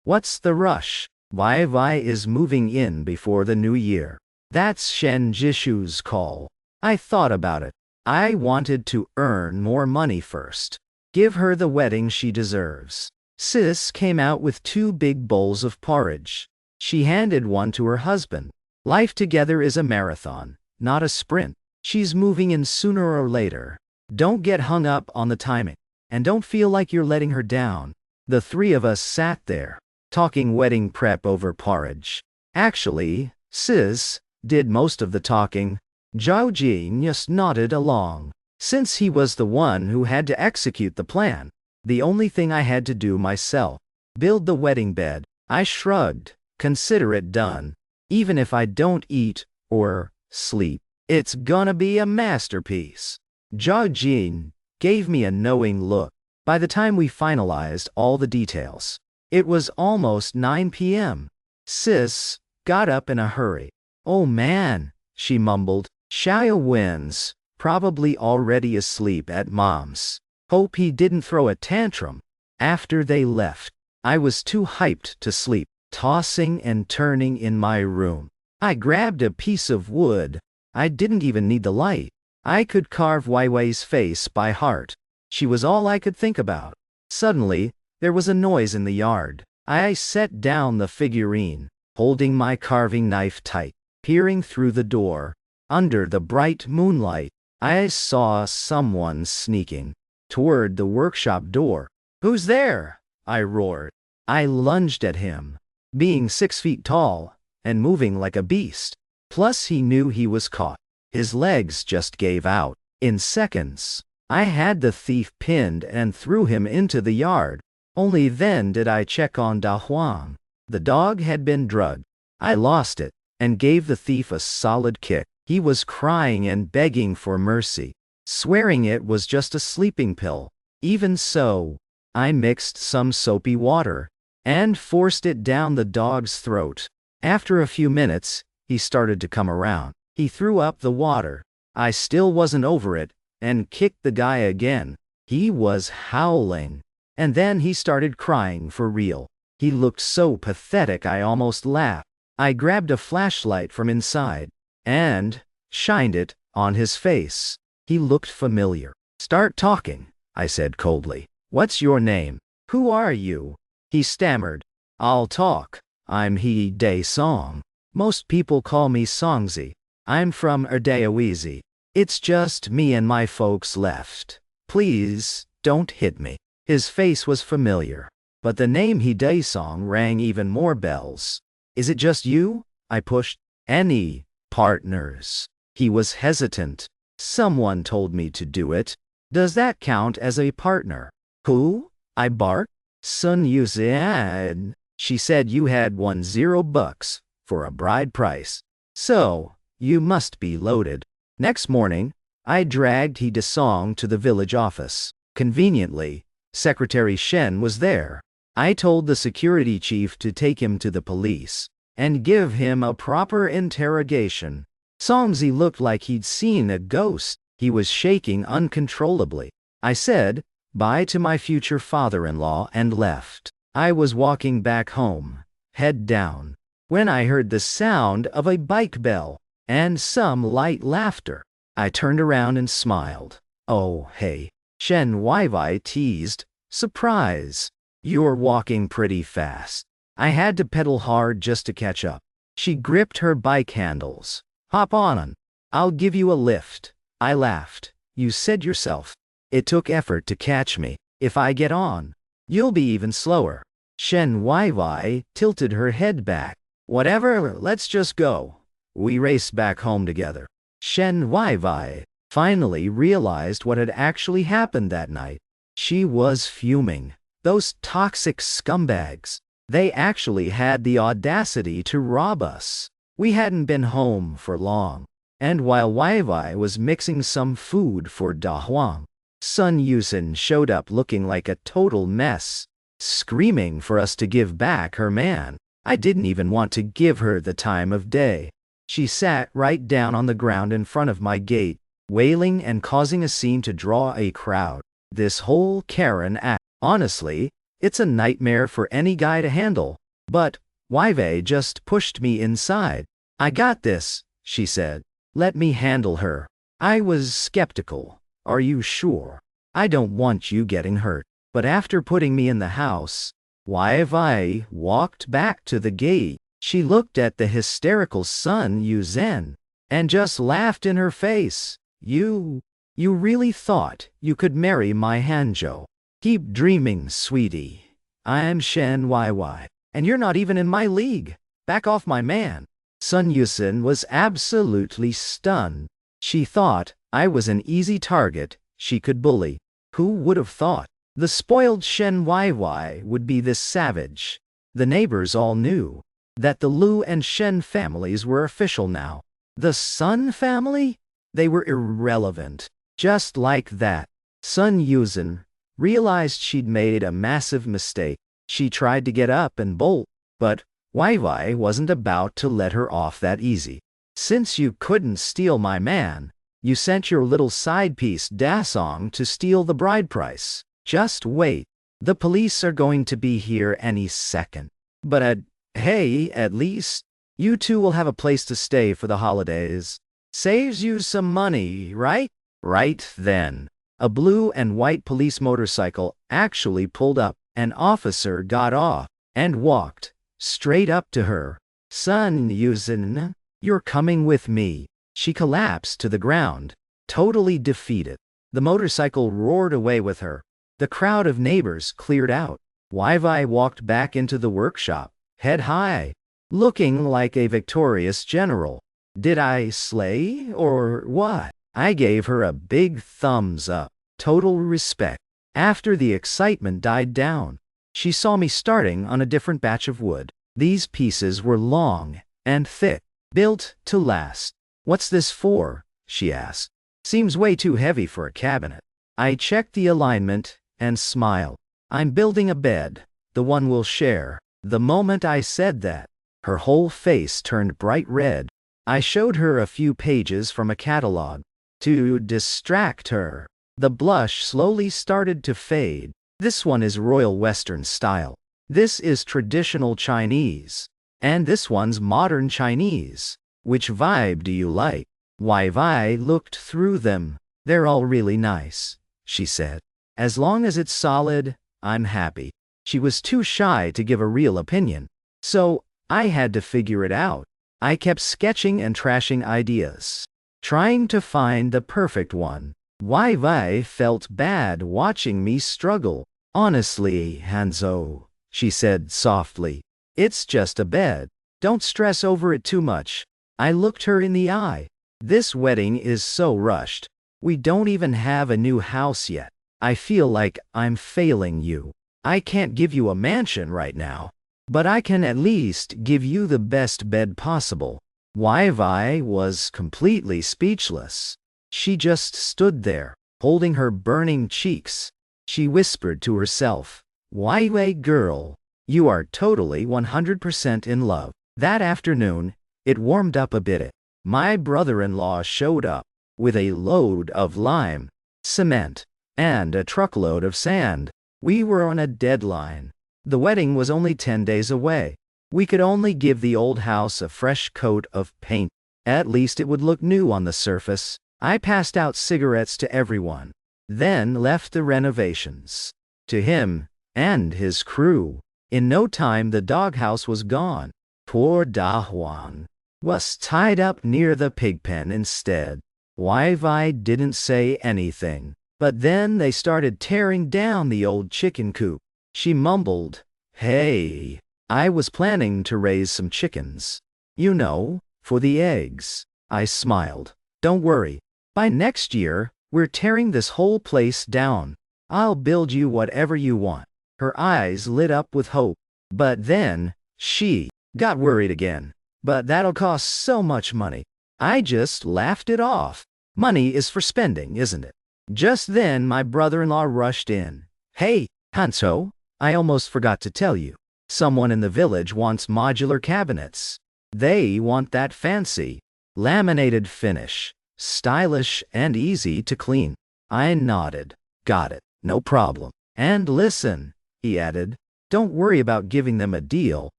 what's the rush? Vai is moving in before the new year. That's Shen Jishu's call." I thought about it. I wanted to earn more money first. Give her the wedding she deserves. Sis came out with 2 big bowls of porridge. She handed one to her husband. Life together is a marathon, not a sprint. She's moving in sooner or later. Don't get hung up on the timing. And don't feel like you're letting her down. The 3 of us sat there, talking wedding prep over porridge. Actually, Sis did most of the talking. Zhao Jin just nodded along. Since he was the one who had to execute the plan, the only thing I had to do myself, build the wedding bed. I shrugged. Consider it done. Even if I don't eat or sleep, it's gonna be a masterpiece. Zhao Jin gave me a knowing look. By the time we finalized all the details, it was almost 9 p.m. Sis got up in a hurry. Oh man, she mumbled. Xiao wins, probably already asleep at Mom's. Hope he didn't throw a tantrum. After they left, I was too hyped to sleep, tossing and turning in my room. I grabbed a piece of wood. I didn't even need the light. I could carve Wai Wei's face by heart. She was all I could think about. Suddenly, there was a noise in the yard. I set down the figurine, holding my carving knife tight, peering through the door. Under the bright moonlight, I saw someone sneaking toward the workshop door. "Who's there?" I roared. I lunged at him, being 6 feet tall and moving like a beast. Plus he knew he was caught. His legs just gave out. In seconds, I had the thief pinned and threw him into the yard. Only then did I check on Da Huang. The dog had been drugged. I lost it and gave the thief a solid kick. He was crying and begging for mercy, swearing it was just a sleeping pill. Even so, I mixed some soapy water and forced it down the dog's throat. After a few minutes, he started to come around. He threw up the water. I still wasn't over it and kicked the guy again. He was howling. And then he started crying for real. He looked so pathetic I almost laughed. I grabbed a flashlight from inside and shined it on his face. He looked familiar. "Start talking," I said coldly. "What's your name? Who are you?" He stammered. "I'll talk. I'm He Dae Song. Most people call me Songzi. I'm from Erdaowizi. It's just me and my folks left. Please, don't hit me." His face was familiar, but the name He Dae Song rang even more bells. "Is it just you?" I pushed. "Any partners?" He was hesitant. "Someone told me to do it. Does that count as a partner?" "Who?" I barked. "Sun Yuzian. She said you had $10 for a bride price. So, you must be loaded." Next morning, I dragged He Dae Song to the village office. Conveniently, Secretary Shen was there. I told the security chief to take him to the police and give him a proper interrogation. Songzi looked like he'd seen a ghost. He was shaking uncontrollably. I said bye to my future father-in-law and left. I was walking back home, head down, when I heard the sound of a bike bell and some light laughter. I turned around and smiled. "Oh, hey." Shen Weiwei teased. "Surprise. You're walking pretty fast." I had to pedal hard just to catch up. She gripped her bike handles. "Hop on. I'll give you a lift." I laughed. "You said yourself. It took effort to catch me. If I get on, you'll be even slower." Shen Weiwei tilted her head back. "Whatever, let's just go." We raced back home together. Shen Weiwei finally realized what had actually happened that night. She was fuming. Those toxic scumbags. They actually had the audacity to rob us. We hadn't been home for long. And while Weiwei was mixing some food for Da Huang, Sun Yusin showed up looking like a total mess, screaming for us to give back her man. I didn't even want to give her the time of day. She sat right down on the ground in front of my gate, wailing and causing a scene to draw a crowd. This whole Karen act, honestly, it's a nightmare for any guy to handle. But Weiwei just pushed me inside. "I got this," she said. "Let me handle her." I was skeptical. "Are you sure? I don't want you getting hurt." But after putting me in the house, Weiwei walked back to the gate. She looked at the hysterical Sun Yuzhen and just laughed in her face. You really thought you could marry my Hanzhou? Keep dreaming, sweetie. I'm Shen Weiwei, and you're not even in my league." Back off my man. Sun Yusin was absolutely stunned. She thought I was an easy target she could bully. Who would have thought the spoiled Shen Yy would be this savage? The neighbors all knew that the Lu and Shen families were official now. The Sun family? They were irrelevant. Just like that, Sun Yuzhen realized she'd made a massive mistake. She tried to get up and bolt, but Yy wasn't about to let her off that easy. Since you couldn't steal my man, you sent your little side piece Dasong to steal the bride price. Just wait. The police are going to be here any second. But hey, at least you two will have a place to stay for the holidays. Saves you some money, right? Right then, a blue and white police motorcycle actually pulled up. An officer got off and walked straight up to her. Sun Yuzhen, you're coming with me. She collapsed to the ground, totally defeated. The motorcycle roared away with her. The crowd of neighbors cleared out. Yy walked back into the workshop, head high, looking like a victorious general. Did I slay, or what? I gave her a big thumbs up. Total respect. After the excitement died down, she saw me starting on a different batch of wood. These pieces were long and thick, built to last. What's this for? She asked. Seems way too heavy for a cabinet. I checked the alignment and smiled. I'm building a bed, the one we'll share. The moment I said that, her whole face turned bright red. I showed her a few pages from a catalog. To distract her, the blush slowly started to fade. This one is Royal Western style. This is traditional Chinese. And this one's modern Chinese. Which vibe do you like? Yy looked through them. They're all really nice, she said. As long as it's solid, I'm happy. She was too shy to give a real opinion. So, I had to figure it out. I kept sketching and trashing ideas, trying to find the perfect one. Yy felt bad watching me struggle. Honestly, Hanzo, she said softly, it's just a bed. Don't stress over it too much. I looked her in the eye. This wedding is so rushed. We don't even have a new house yet. I feel like I'm failing you. I can't give you a mansion right now, but I can at least give you the best bed possible. Yy was completely speechless. She just stood there, holding her burning cheeks. She whispered to herself, Yy girl, you are totally 100% in love. That afternoon, it warmed up a bit. My brother-in-law showed up with a load of lime, cement, and a truckload of sand. We were on a deadline. The wedding was only 10 days away. We could only give the old house a fresh coat of paint. At least it would look new on the surface. I passed out cigarettes to everyone, then left the renovations to him and his crew. In no time the doghouse was gone. Poor Da Huang was tied up near the pigpen instead. Yy didn't say anything, but then they started tearing down the old chicken coop. She mumbled, Hey, I was planning to raise some chickens. You know, for the eggs. I smiled. Don't worry. By next year, we're tearing this whole place down. I'll build you whatever you want. Her eyes lit up with hope. But then, she got worried again. But that'll cost so much money. I just laughed it off. Money is for spending, isn't it? Just then my brother-in-law rushed in. Hey, Hanzo, I almost forgot to tell you. Someone in the village wants modular cabinets. They want that fancy, laminated finish. Stylish and easy to clean. I nodded. Got it. No problem. And listen, he added, don't worry about giving them a deal.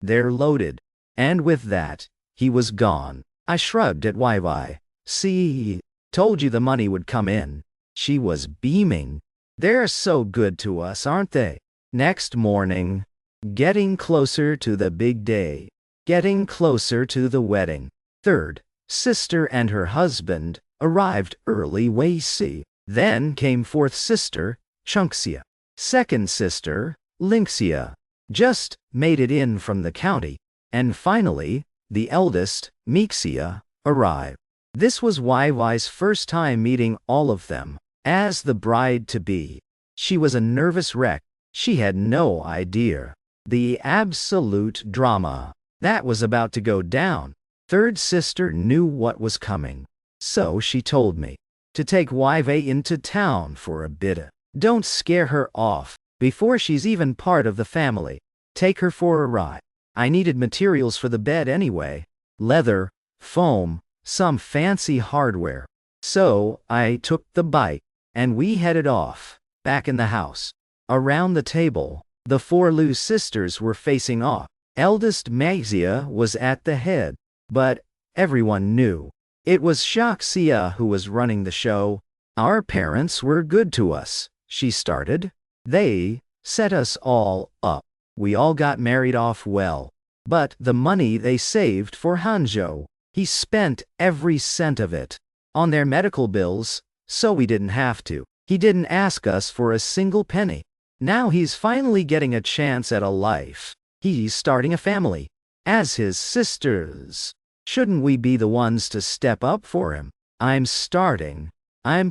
They're loaded. And with that, he was gone. I shrugged at Yy. See, told you the money would come in. She was beaming. They're so good to us, aren't they? Next morning, getting closer to the big day. Getting closer to the wedding. Third sister and her husband arrived early Wei-si. Then came fourth sister, Chunxia. Second sister, Linxia, just made it in from the county. And finally, the eldest, Mixia, arrived. This was Wai's first time meeting all of them. As the bride-to-be, she was a nervous wreck. She had no idea the absolute drama that was about to go down. Third sister knew what was coming, so she told me to take Wai into town for a bit. Don't scare her off before she's even part of the family. Take her for a ride. I needed materials for the bed anyway. Leather, foam, some fancy hardware. So I took the bike, and we headed off. Back in the house, around the table, the 4 Lu sisters were facing off. Eldest Maxia was at the head, but everyone knew it was Shaxia who was running the show. Our parents were good to us, she started. They set us all up. We all got married off well. But the money they saved for Hanzhou, he spent every cent of it on their medical bills, so we didn't have to. He didn't ask us for a single penny. Now he's finally getting a chance at a life. He's starting a family. As his sisters, shouldn't we be the ones to step up for him? I'm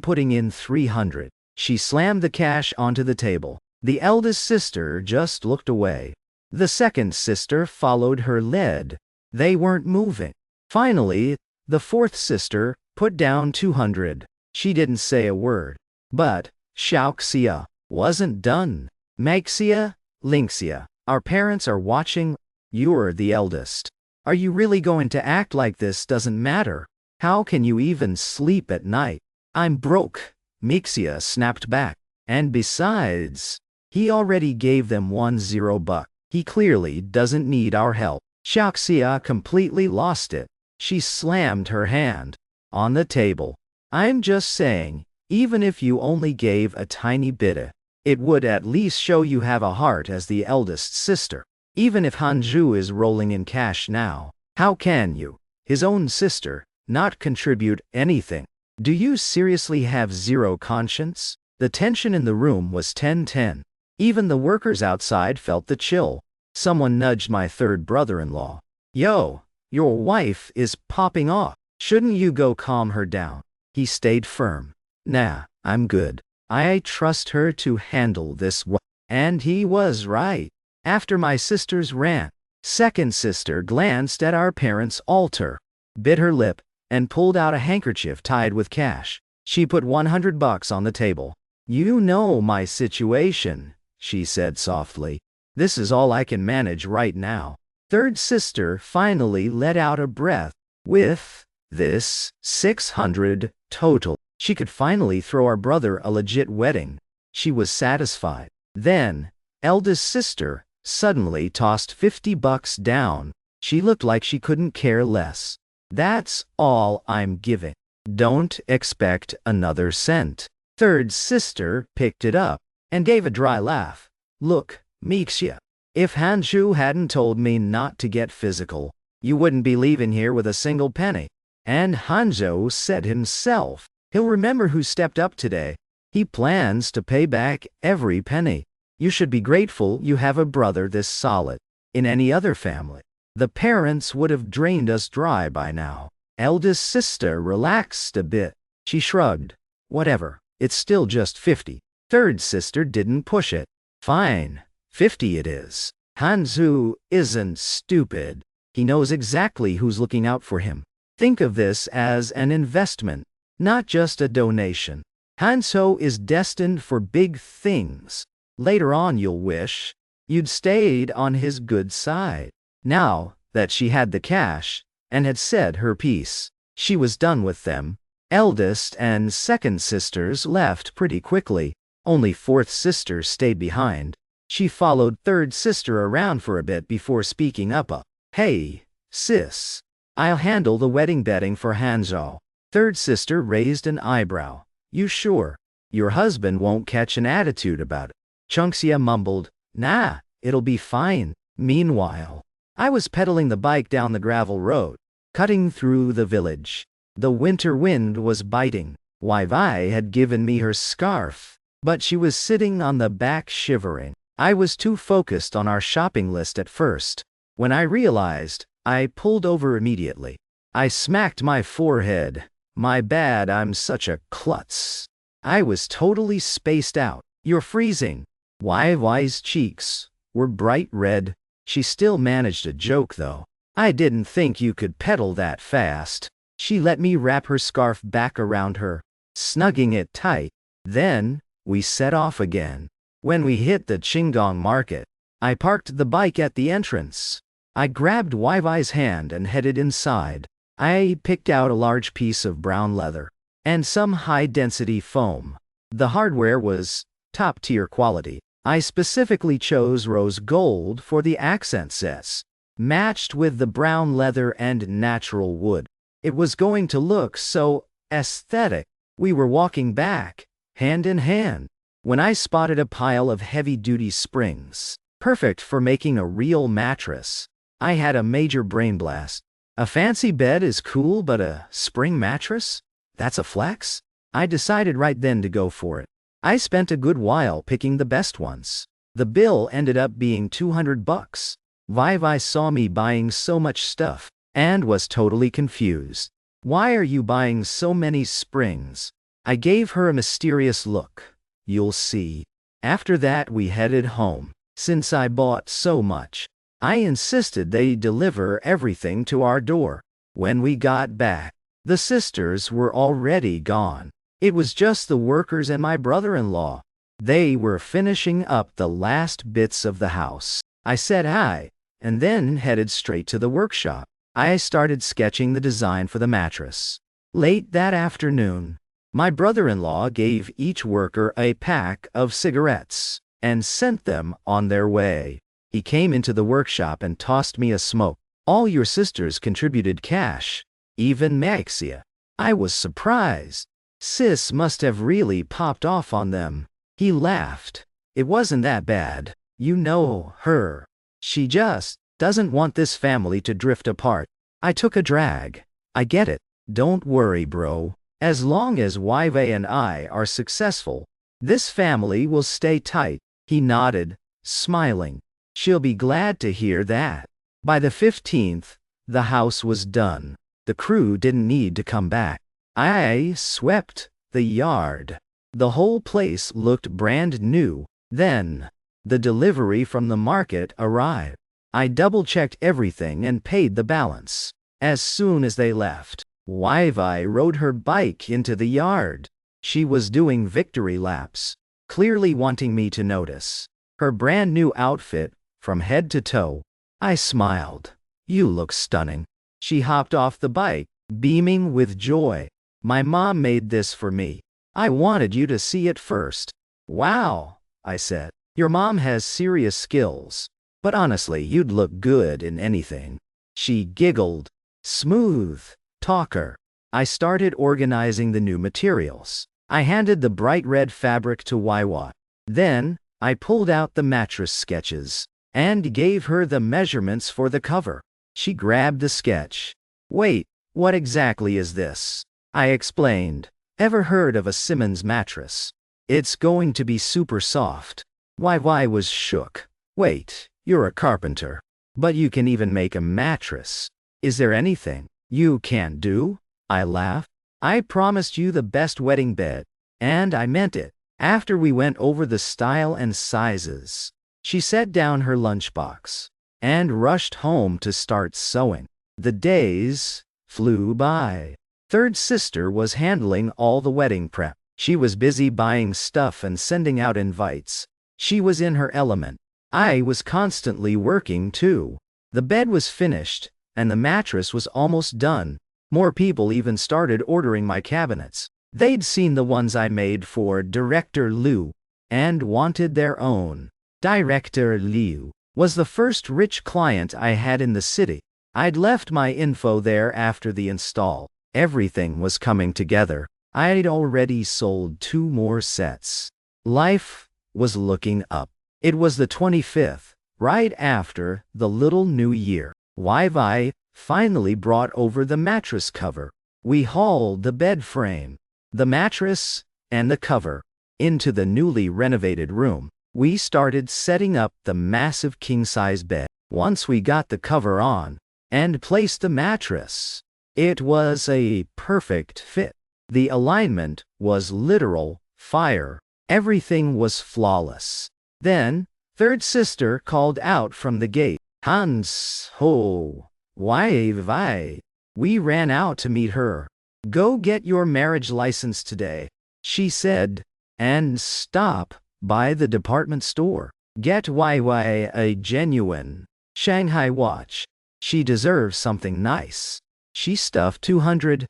putting in 300. She slammed the cash onto the table. The eldest sister just looked away. The second sister followed her lead. They weren't moving. Finally, the fourth sister put down 200. She didn't say a word. But Shaoxia wasn't done. Maxia, Linxia, our parents are watching. You're the eldest. Are you really going to act like this doesn't matter? How can you even sleep at night? I'm broke, Mixia snapped back. And besides, he already gave them $10. He clearly doesn't need our help. Shaoxia completely lost it. She slammed her hand on the table. I'm just saying, even if you only gave a tiny bit, it would at least show you have a heart as the eldest sister. Even if Hanzhou is rolling in cash now, how can you, his own sister, not contribute anything? Do you seriously have zero conscience? The tension in the room was 10-10. Even the workers outside felt the chill. Someone nudged my third brother-in-law. Yo, your wife is popping off. Shouldn't you go calm her down? He stayed firm. Nah, I'm good. I trust her to handle this one. And he was right. After my sisters ran, second sister glanced at our parents' altar, bit her lip, and pulled out a handkerchief tied with cash. She put $100 on the table. You know my situation, she said softly. This is all I can manage right now. Third sister finally let out a breath. With this 600 total, she could finally throw our brother a legit wedding. She was satisfied. Then, eldest sister suddenly tossed $50 down. She looked like she couldn't care less. That's all I'm giving. Don't expect another cent. Third sister picked it up and gave a dry laugh. Look, Mixia, if Hanzhou hadn't told me not to get physical, you wouldn't be leaving here with a single penny. And Hanzhou said himself, he'll remember who stepped up today. He plans to pay back every penny. You should be grateful you have a brother this solid. In any other family, the parents would have drained us dry by now. Eldest sister relaxed a bit. She shrugged. Whatever, it's still just 50. Third sister didn't push it. Fine, 50 it is. Hanzhou isn't stupid. He knows exactly who's looking out for him. Think of this as an investment, not just a donation. Hanzhou is destined for big things. Later on you'll wish you'd stayed on his good side. Now that she had the cash and had said her piece, she was done with them. Eldest and second sisters left pretty quickly. Only fourth sister stayed behind. She followed third sister around for a bit before speaking up. Hey, sis. I'll handle the wedding bedding for Hanzhou. Third sister raised an eyebrow. You sure? Your husband won't catch an attitude about it. Chungxia mumbled. Nah, it'll be fine. Meanwhile, I was pedaling the bike down the gravel road, cutting through the village. The winter wind was biting. Wai had given me her scarf, but she was sitting on the back shivering. I was too focused on our shopping list at first. When I realized, I pulled over immediately. I smacked my forehead. My bad, I'm such a klutz. I was totally spaced out. You're freezing. Wai's cheeks were bright red. She still managed a joke though. I didn't think you could pedal that fast. She let me wrap her scarf back around her, snugging it tight. Then, we set off again. When we hit the Qinggong market, I parked the bike at the entrance. I grabbed Wai's hand and headed inside. I picked out a large piece of brown leather and some high-density foam. The hardware was top-tier quality. I specifically chose rose gold for the accent sets, matched with the brown leather and natural wood. It was going to look so aesthetic. We were walking back, hand in hand, when I spotted a pile of heavy-duty springs, perfect for making a real mattress. I had a major brain blast. A fancy bed is cool, but a spring mattress? That's a flex? I decided right then to go for it. I spent a good while picking the best ones. The bill ended up being $200. Wai saw me buying so much stuff and was totally confused. Why are you buying so many springs? I gave her a mysterious look. You'll see. After that we headed home. Since I bought so much, I insisted they deliver everything to our door. When we got back, the sisters were already gone. It was just the workers and my brother-in-law. They were finishing up the last bits of the house. I said hi, and then headed straight to the workshop. I started sketching the design for the mattress. Late that afternoon, my brother-in-law gave each worker a pack of cigarettes and sent them on their way. He came into the workshop and tossed me a smoke. All your sisters contributed cash, even Maxia. I was surprised. Sis must have really popped off on them. He laughed. It wasn't that bad. You know her. She just doesn't want this family to drift apart. I took a drag. I get it. Don't worry, bro. As long as Wai and I are successful, this family will stay tight. He nodded, smiling. She'll be glad to hear that. By the 15th, the house was done. The crew didn't need to come back. I swept the yard. The whole place looked brand new. Then, the delivery from the market arrived. I double-checked everything and paid the balance. As soon as they left, Wai rode her bike into the yard. She was doing victory laps, clearly wanting me to notice. Her brand new outfit, from head to toe. I smiled. You look stunning. She hopped off the bike, beaming with joy. My mom made this for me. I wanted you to see it first. Wow, I said. Your mom has serious skills. But honestly, you'd look good in anything. She giggled. Smooth talker. I started organizing the new materials. I handed the bright red fabric to Waiwa. Then, I pulled out the mattress sketches and gave her the measurements for the cover. She grabbed the sketch. Wait, what exactly is this? I explained. Ever heard of a Simmons mattress? It's going to be super soft. Wai was shook. Wait, you're a carpenter. But you can even make a mattress. Is there anything you can't do? I laughed. I promised you the best wedding bed. And I meant it. After we went over the style and sizes, she set down her lunchbox and rushed home to start sewing. The days flew by. Third sister was handling all the wedding prep. She was busy buying stuff and sending out invites. She was in her element. I was constantly working too. The bed was finished, and the mattress was almost done. More people even started ordering my cabinets. They'd seen the ones I made for Director Liu and wanted their own. Director Liu was the first rich client I had in the city. I'd left my info there after the install. Everything was coming together. I'd already sold 2 more sets. Life was looking up. It was the 25th, right after the little new year. Wai finally brought over the mattress cover. We hauled the bed frame, the mattress, and the cover into the newly renovated room. We started setting up the massive king-size bed. Once we got the cover on and placed the mattress, it was a perfect fit. The alignment was literal fire. Everything was flawless. Then, third sister called out from the gate, Hans ho, why vi? We ran out to meet her. Go get your marriage license today, she said, and stop by the department store. Get YY a genuine Shanghai watch. She deserves something nice. She stuffed $200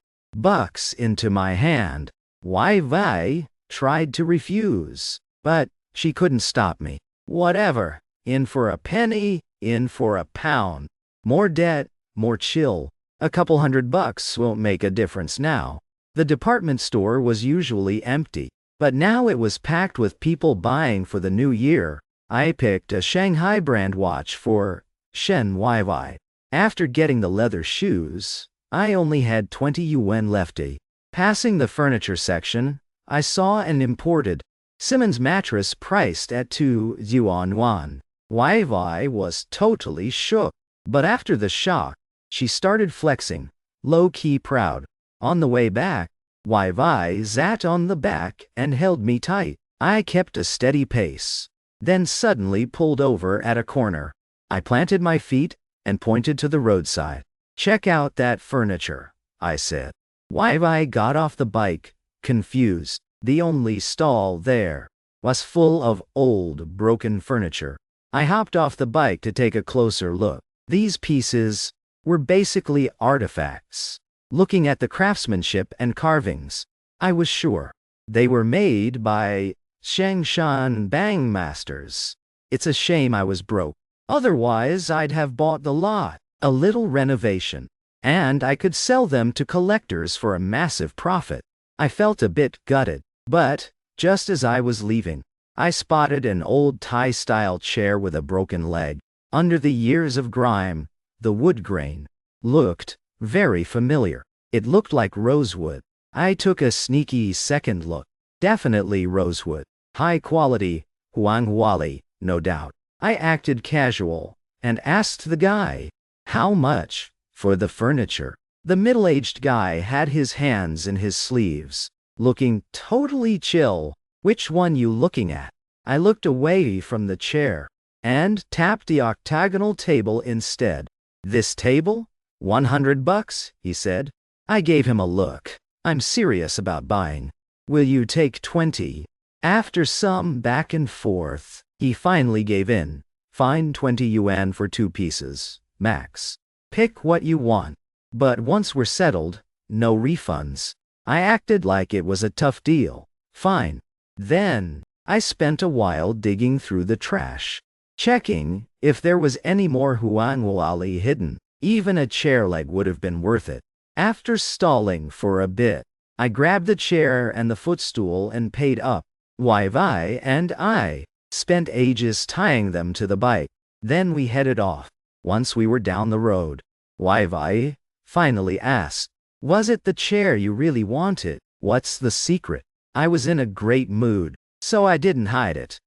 into my hand. YY tried to refuse, but she couldn't stop me. Whatever. In for a penny, in for a pound. More debt, more chill. A couple $100 won't make a difference now. The department store was usually empty, but now it was packed with people buying for the new year. I picked a Shanghai brand watch for Shen YY. After getting the leather shoes, I only had 20 yuan lefty. Passing the furniture section, I saw an imported Simmons mattress priced at 2 yuan. YY was totally shook, but after the shock, she started flexing, low-key proud. On the way back, YY sat on the back and held me tight. I kept a steady pace, then suddenly pulled over at a corner. I planted my feet and pointed to the roadside. Check out that furniture, I said. YY got off the bike, confused. The only stall there was full of old, broken furniture. I hopped off the bike to take a closer look. These pieces were basically artifacts. Looking at the craftsmanship and carvings, I was sure they were made by Shangshan Bang masters. It's a shame I was broke. Otherwise, I'd have bought the lot. A little renovation, and I could sell them to collectors for a massive profit. I felt a bit gutted, but just as I was leaving, I spotted an old Thai-style chair with a broken leg. Under the years of grime, the wood grain looked very familiar. It looked like rosewood. I took a sneaky second look. Definitely rosewood. High quality, huanghuali, no doubt. I acted casual and asked the guy, how much for the furniture? The middle-aged guy had his hands in his sleeves, looking totally chill. Which one you looking at? I looked away from the chair and tapped the octagonal table instead. This table? $100, he said. I gave him a look. I'm serious about buying. Will you take 20? After some back and forth, he finally gave in. Fine, 20 yuan for 2 pieces, max. Pick what you want. But once we're settled, no refunds. I acted like it was a tough deal. Fine. Then, I spent a while digging through the trash, checking if there was any more huanghuali hidden. Even a chair leg would have been worth it. After stalling for a bit, I grabbed the chair and the footstool and paid up. YY and I spent ages tying them to the bike. Then we headed off. Once we were down the road, YY finally asked, was it the chair you really wanted? What's the secret? I was in a great mood, so I didn't hide it.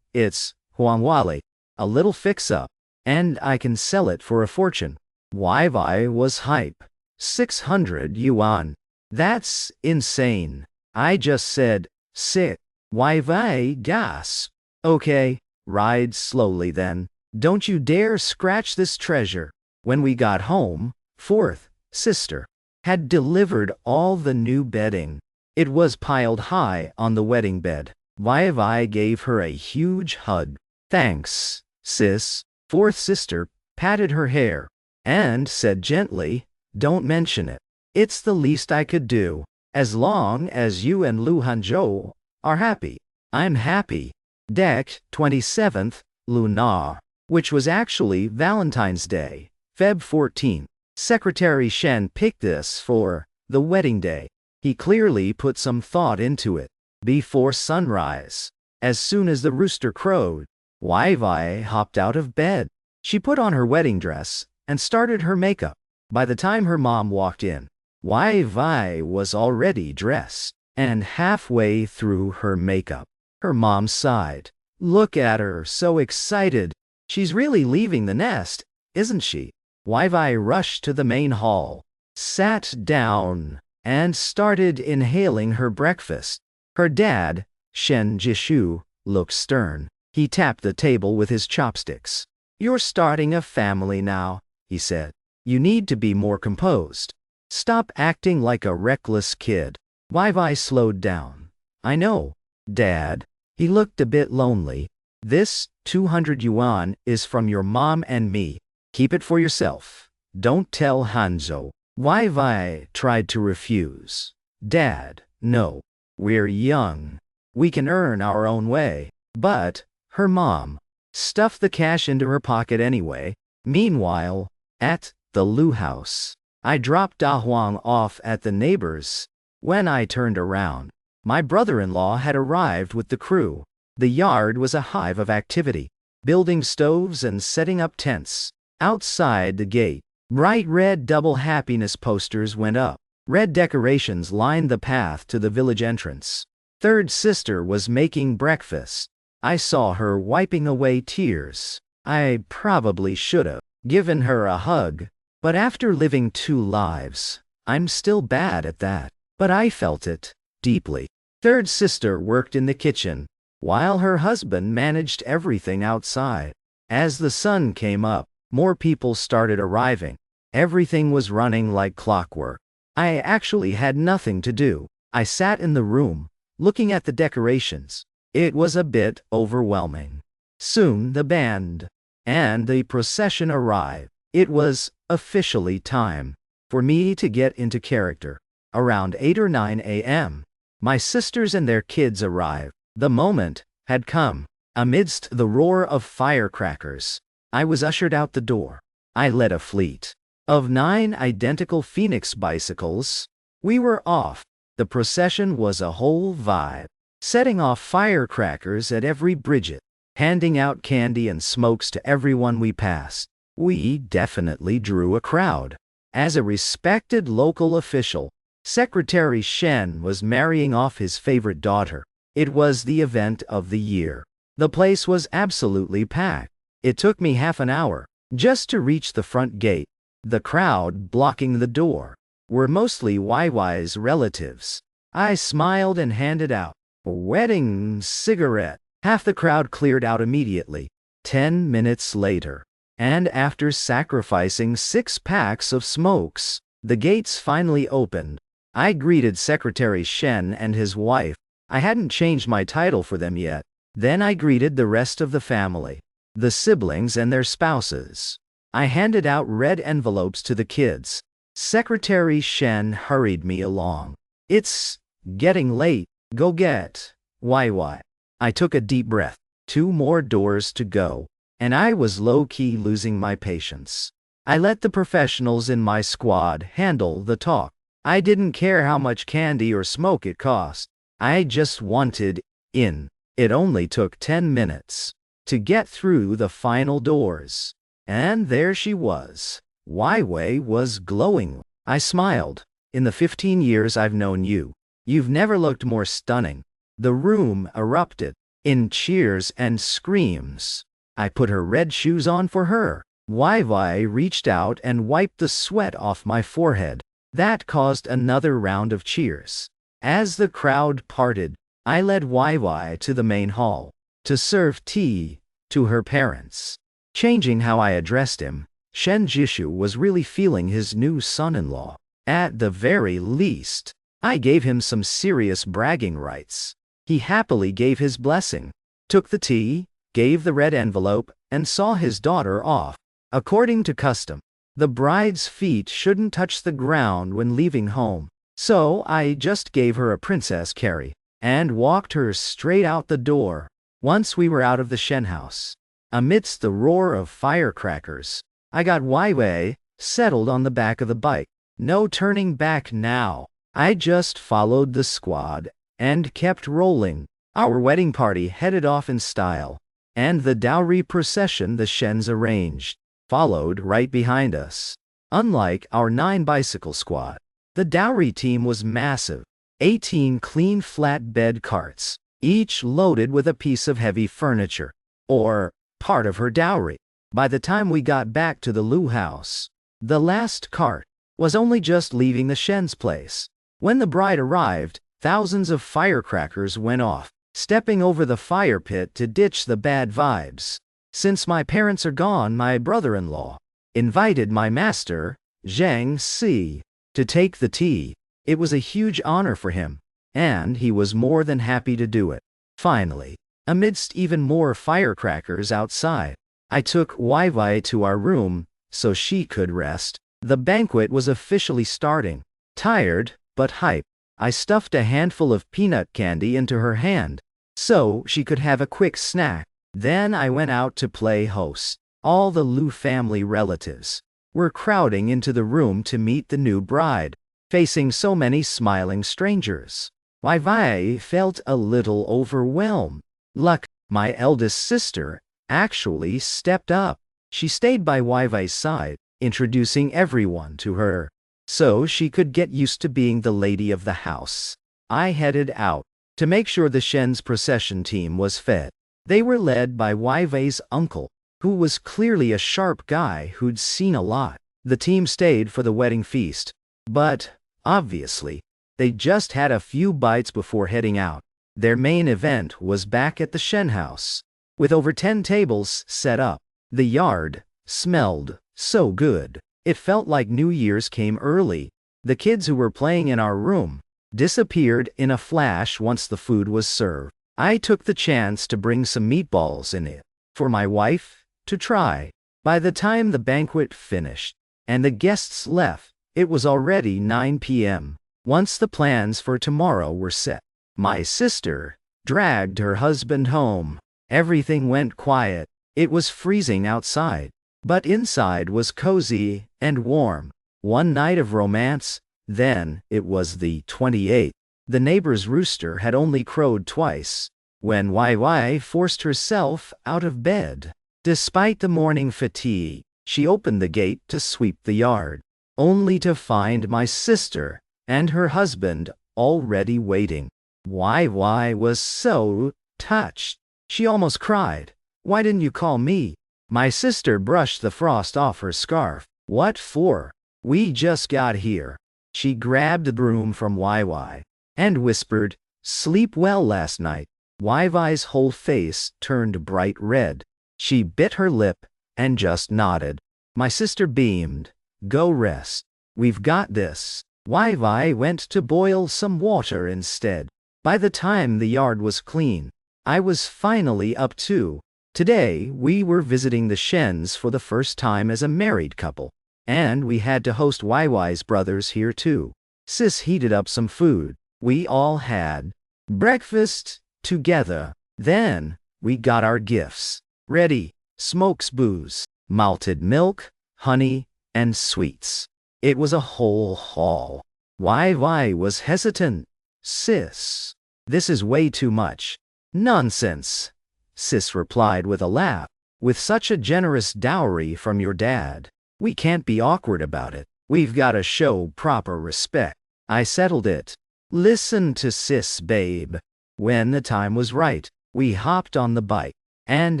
It's huanghuali, a little fix-up, and I can sell it for a fortune. YY was hype. 600 yuan. That's insane. I just said, sick. YY gasped. Okay, ride slowly then. Don't you dare scratch this treasure. When we got home, fourth sister had delivered all the new bedding. It was piled high on the wedding bed. YY gave her a huge hug. Thanks, sis. Fourth sister patted her hair and said gently, don't mention it. It's the least I could do. As long as you and Lu Hanzhou are happy, I'm happy. Deck 27th, Lunar, which was actually Valentine's Day, Feb 14. Secretary Shen picked this for the wedding day. He clearly put some thought into it. Before sunrise, as soon as the rooster crowed, YY hopped out of bed. She put on her wedding dress and started her makeup. By the time her mom walked in, YY was already dressed and halfway through her makeup. Her mom sighed. Look at her, so excited. She's really leaving the nest. isn't she? Wai rushed to the main hall, sat down, and started inhaling her breakfast. Her dad, Shen Jishu, looked stern. He tapped the table with his chopsticks. "You're starting a family now," he said. "You need to be more composed. Stop acting like a reckless kid." Wai slowed down. "I know, Dad." He looked a bit lonely. "This 200 yuan is from your mom and me. Keep it for yourself. Don't tell Hanzo." Wai tried to refuse. "Dad, no. We're young. We can earn our own way." But her mom stuffed the cash into her pocket anyway. Meanwhile, at the Lu house, I dropped Da Huang off at the neighbor's. When I turned around, my brother-in-law had arrived with the crew. The yard was a hive of activity, building stoves and setting up tents. Outside the gate, bright red double happiness posters went up. Red decorations lined the path to the village entrance. Third sister was making breakfast. I saw her wiping away tears. I probably should have given her a hug, but after living 2 lives, I'm still bad at that. But I felt it deeply. Third sister worked in the kitchen, while her husband managed everything outside. As the sun came up, more people started arriving. Everything was running like clockwork. I actually had nothing to do. I sat in the room, looking at the decorations. It was a bit overwhelming. Soon the band and the procession arrived. It was officially time for me to get into character. Around 8 or 9 a.m., my sisters and their kids arrived. The moment had come. Amidst the roar of firecrackers, I was ushered out the door. I led a fleet of 9 identical Phoenix bicycles. We were off. The procession was a whole vibe, setting off firecrackers at every bridge, handing out candy and smokes to everyone we passed. We definitely drew a crowd. As a respected local official, Secretary Shen was marrying off his favorite daughter. It was the event of the year. The place was absolutely packed. It took me half an hour just to reach the front gate. The crowd blocking the door were mostly Wai's relatives. I smiled and handed out a wedding cigarette. Half the crowd cleared out immediately. 10 minutes later, and after sacrificing 6 packs of smokes, the gates finally opened. I greeted Secretary Shen and his wife. I hadn't changed my title for them yet. Then I greeted the rest of the family, the siblings and their spouses. I handed out red envelopes to the kids. Secretary Shen hurried me along. "It's getting late. Go get Wai." I took a deep breath. 2 more doors to go, and I was low-key losing my patience. I let the professionals in my squad handle the talk. I didn't care how much candy or smoke it cost. I just wanted in. It only took 10 minutes to get through the final doors. And there she was. Wai was glowing. I smiled. "In the 15 years I've known you, you've never looked more stunning." The room erupted in cheers and screams. I put her red shoes on for her. Wai reached out and wiped the sweat off my forehead. That caused another round of cheers. As the crowd parted, I led Wai to the main hall to serve tea to her parents. Changing how I addressed him, Shen Jishu was really feeling his new son-in-law. At the very least, I gave him some serious bragging rights. He happily gave his blessing, took the tea, gave the red envelope, and saw his daughter off. According to custom, the bride's feet shouldn't touch the ground when leaving home. So I just gave her a princess carry and walked her straight out the door. Once we were out of the Shen house, amidst the roar of firecrackers, I got Wai settled on the back of the bike. No turning back now. I just followed the squad and kept rolling. Our wedding party headed off in style, and the dowry procession the Shens arranged followed right behind us. Unlike our 9 bicycle squad, the dowry team was massive. 18 clean flatbed carts, each loaded with a piece of heavy furniture, or part of her dowry. By the time we got back to the Lu house, the last cart was only just leaving the Shen's place. When the bride arrived, thousands of firecrackers went off, stepping over the fire pit to ditch the bad vibes. Since my parents are gone, my brother-in-law invited my master, Zhang Si, to take the tea. It was a huge honor for him, and he was more than happy to do it. Finally, amidst even more firecrackers outside, I took Wai to our room so she could rest. The banquet was officially starting. Tired, but hyped, I stuffed a handful of peanut candy into her hand so she could have a quick snack. Then I went out to play host. All the Lu family relatives were crowding into the room to meet the new bride, facing so many smiling strangers. Wai felt a little overwhelmed. Luck, my eldest sister, actually stepped up. She stayed by Wai's side, introducing everyone to her, so she could get used to being the lady of the house. I headed out to make sure the Shen's procession team was fed. They were led by Wai's uncle, who was clearly a sharp guy who'd seen a lot. The team stayed for the wedding feast, but, obviously, they just had a few bites before heading out. Their main event was back at the Shen house, with over 10 tables set up. The yard smelled so good. It felt like New Year's came early. The kids who were playing in our room disappeared in a flash once the food was served. I took the chance to bring some meatballs in it for my wife to try. By the time the banquet finished and the guests left, it was already 9 p.m. Once the plans for tomorrow were set, my sister dragged her husband home. Everything went quiet. It was freezing outside, but inside was cozy and warm. One night of romance, then it was the 28th. The neighbor's rooster had only crowed twice when Wai forced herself out of bed. Despite the morning fatigue, she opened the gate to sweep the yard, only to find my sister and her husband already waiting. Wai was so touched. She almost cried. "Why didn't you call me?" My sister brushed the frost off her scarf. "What for? We just got here." She grabbed the broom from Wai and whispered, "Sleep well last night." Wai's whole face turned bright red. She bit her lip and just nodded. My sister beamed. "Go rest. We've got this." Wai went to boil some water instead. By the time the yard was clean, I was finally up too. Today, we were visiting the Shens for the first time as a married couple, and we had to host Wai's brothers here too. Sis heated up some food. We all had breakfast together. Then, we got our gifts ready: smokes booze, malted milk, honey, and sweets. It was a whole haul. Wai was hesitant. "Sis, this is way too much." "Nonsense," Sis replied with a laugh. "With such a generous dowry from your dad, we can't be awkward about it. We've got to show proper respect." I settled it. "Listen to Sis, babe." When the time was right, we hopped on the bike and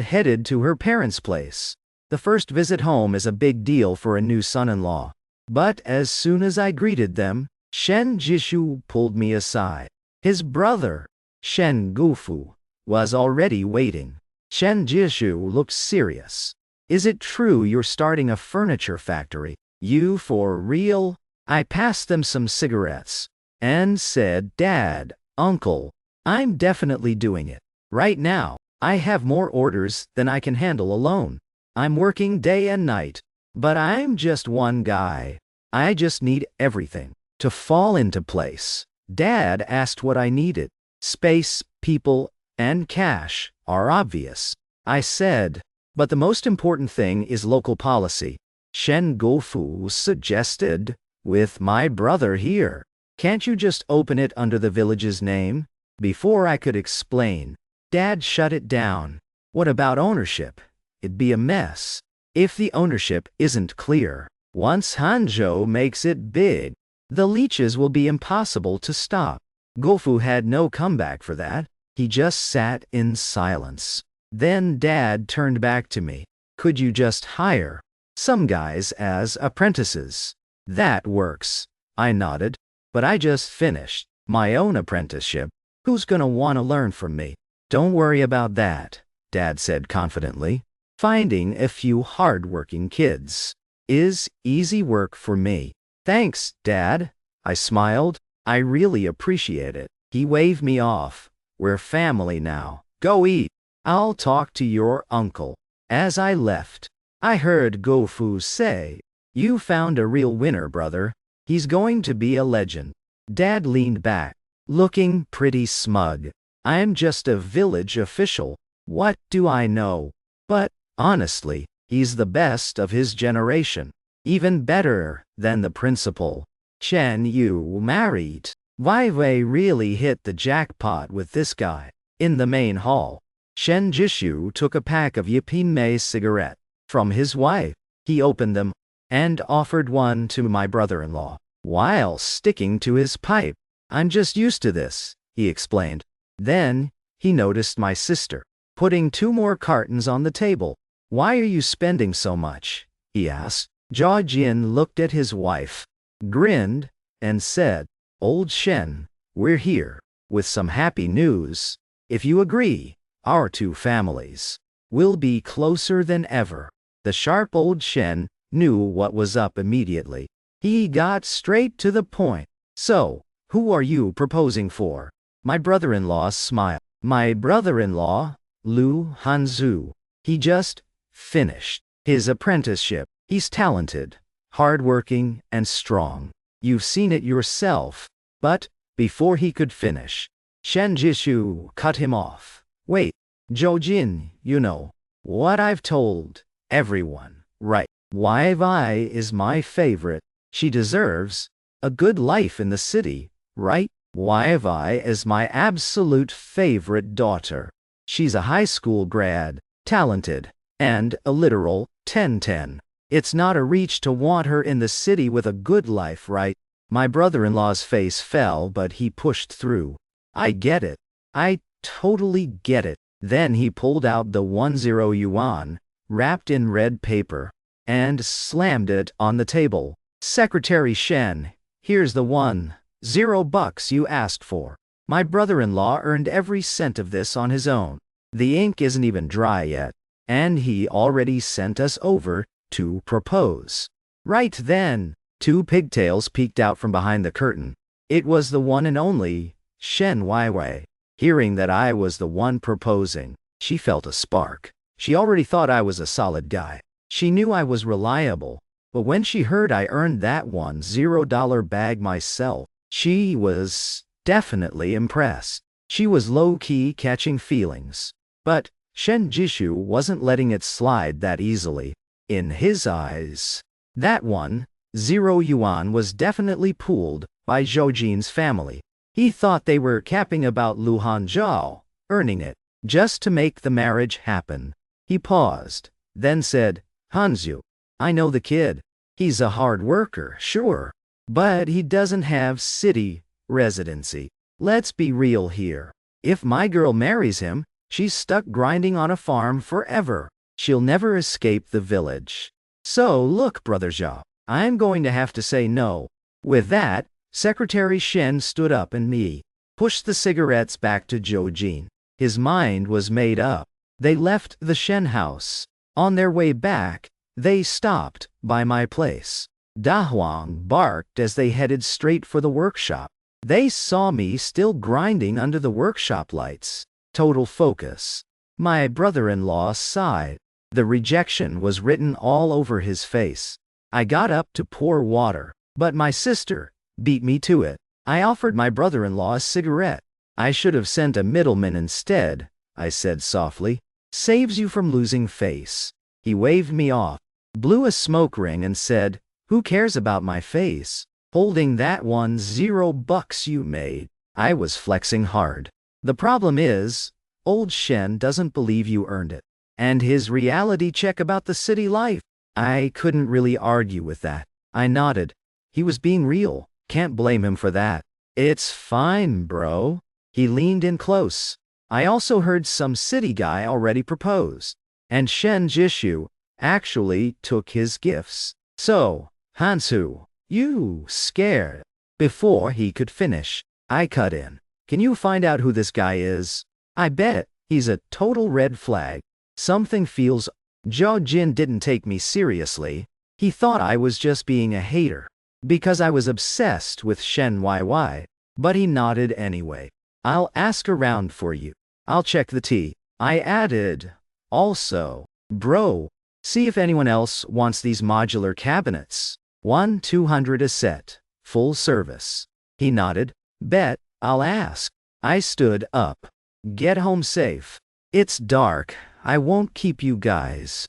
headed to her parents' place. The first visit home is a big deal for a new son-in-law. But as soon as I greeted them, Shen Jishu pulled me aside. His brother, Shen Gufu, was already waiting. Shen Jishu looked serious. "Is it true you're starting a furniture factory? You for real?" I passed them some cigarettes and said, "Dad, Uncle, I'm definitely doing it. Right now, I have more orders than I can handle alone. I'm working day and night, but I'm just one guy. I just need everything to fall into place." Dad asked what I needed. "Space, people, and cash are obvious," I said. "But the most important thing is local policy." Shen Gufu suggested, "With my brother here, can't you just open it under the village's name?" Before I could explain, Dad shut it down. "What about ownership? It'd be a mess if the ownership isn't clear. Once Hanzhou makes it big, the leeches will be impossible to stop." Gufu had no comeback for that. He just sat in silence. Then Dad turned back to me. could you just hire some guys as apprentices? That works. I nodded. But I just finished my own apprenticeship. Who's gonna want to learn from me? Don't worry about that, Dad said confidently. Finding a few hard-working kids is easy work for me. Thanks, Dad. I smiled. I really appreciate it. He waved me off. We're family now. Go eat. I'll talk to your uncle. As I left, I heard Gofu say, "You found a real winner, brother. He's going to be a legend." Dad leaned back, looking pretty smug. I'm just a village official. What do I know? But, honestly, he's the best of his generation. Even better than the principal. Chen Yu married. Wei really hit the jackpot with this guy. In the main hall, Shen Jishu took a pack of Yapinmei cigarette from his wife. He opened them and offered one to my brother-in-law, while sticking to his pipe. I'm just used to this, he explained. Then, he noticed my sister, putting 2 more cartons on the table. Why are you spending so much? He asked. Zhao Jin looked at his wife, grinned, and said, Old Shen, we're here with some happy news. If you agree, our 2 families will be closer than ever. The sharp old Shen knew what was up immediately. He got straight to the point. So, who are you proposing for? My brother-in-law smiled. My brother-in-law, Lu Hanzu. He just finished his apprenticeship. He's talented, hardworking, and strong. You've seen it yourself. But, before he could finish, Shen Jishu cut him off. Wait, Zhou Jin, you know what I've told everyone, right? Wei is my favorite. She deserves a good life in the city, right? Wei is my absolute favorite daughter. She's a high school grad, talented, and a literal 10/10. It's not a reach to want her in the city with a good life, right? My brother-in-law's face fell, but he pushed through. I get it. I totally get it. Then he pulled out the 10 yuan, wrapped in red paper, and slammed it on the table. Secretary Shen, here's the 10 bucks you asked for. My brother-in-law earned every cent of this on his own. The ink isn't even dry yet, and he already sent us over to propose. Right then, 2 pigtails peeked out from behind the curtain. It was the one and only Shen Weiwei. Hearing that I was the one proposing, she felt a spark. She already thought I was a solid guy. She knew I was reliable, but when she heard I earned that $10 bag myself, she was definitely impressed. She was low-key catching feelings. But Shen Jishu wasn't letting it slide that easily. In his eyes, that 10 yuan was definitely pooled by Zhou Jin's family. He thought they were capping about Lu Hanzhao, earning it, just to make the marriage happen. He paused, then said, Hanzu, I know the kid. He's a hard worker, sure, but he doesn't have city residency. Let's be real here. If my girl marries him, she's stuck grinding on a farm forever. She'll never escape the village. So look, Brother Zhao, I'm going to have to say no. With that, Secretary Shen stood up and pushed the cigarettes back to Zhou Jin. His mind was made up. They left the Shen house. On their way back, they stopped by my place. Da Huang barked as they headed straight for the workshop. They saw me still grinding under the workshop lights. Total focus. My brother-in-law sighed. The rejection was written all over his face. I got up to pour water, but my sister beat me to it. I offered my brother-in-law a cigarette. I should have sent a middleman instead, I said softly. Saves you from losing face. He waved me off, blew a smoke ring and said, Who cares about my face? Holding that 10 bucks you made. I was flexing hard. The problem is, old Shen doesn't believe you earned it. And his reality check about the city life. I couldn't really argue with that. I nodded. He was being real. Can't blame him for that. It's fine, bro. He leaned in close. I also heard some city guy already proposed. And Shen Jishu actually took his gifts. So, Hansu, you scared? Before he could finish, I cut in. Can you find out who this guy is? I bet he's a total red flag. Something feels. Jo Jin didn't take me seriously. He thought I was just being a hater because I was obsessed with Shen YY, but he nodded anyway. I'll ask around for you. I'll check the tea. I added, also, bro, see if anyone else wants these modular cabinets. 200 a set, full service. He nodded. Bet, I'll ask. I stood up. Get home safe. It's dark. I won't keep you guys.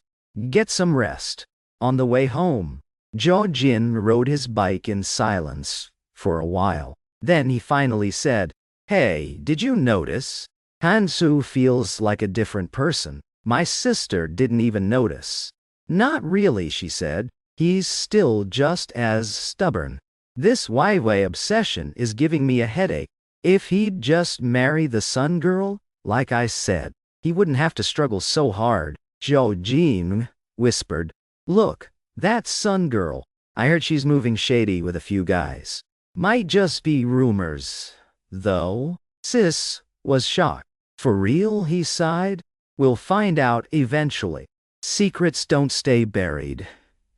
Get some rest. On the way home, Jo Jin rode his bike in silence for a while. Then he finally said, "Hey, did you notice? Hansu feels like a different person." My sister didn't even notice. "Not really," she said. "He's still just as stubborn. This YY obsession is giving me a headache. If he'd just marry the sun girl, like I said, he wouldn't have to struggle so hard." Jo Jin whispered, "Look, that sun girl. I heard she's moving shady with a few guys. Might just be rumors, though." Sis was shocked. "For real?" he sighed. "We'll find out eventually. Secrets don't stay buried."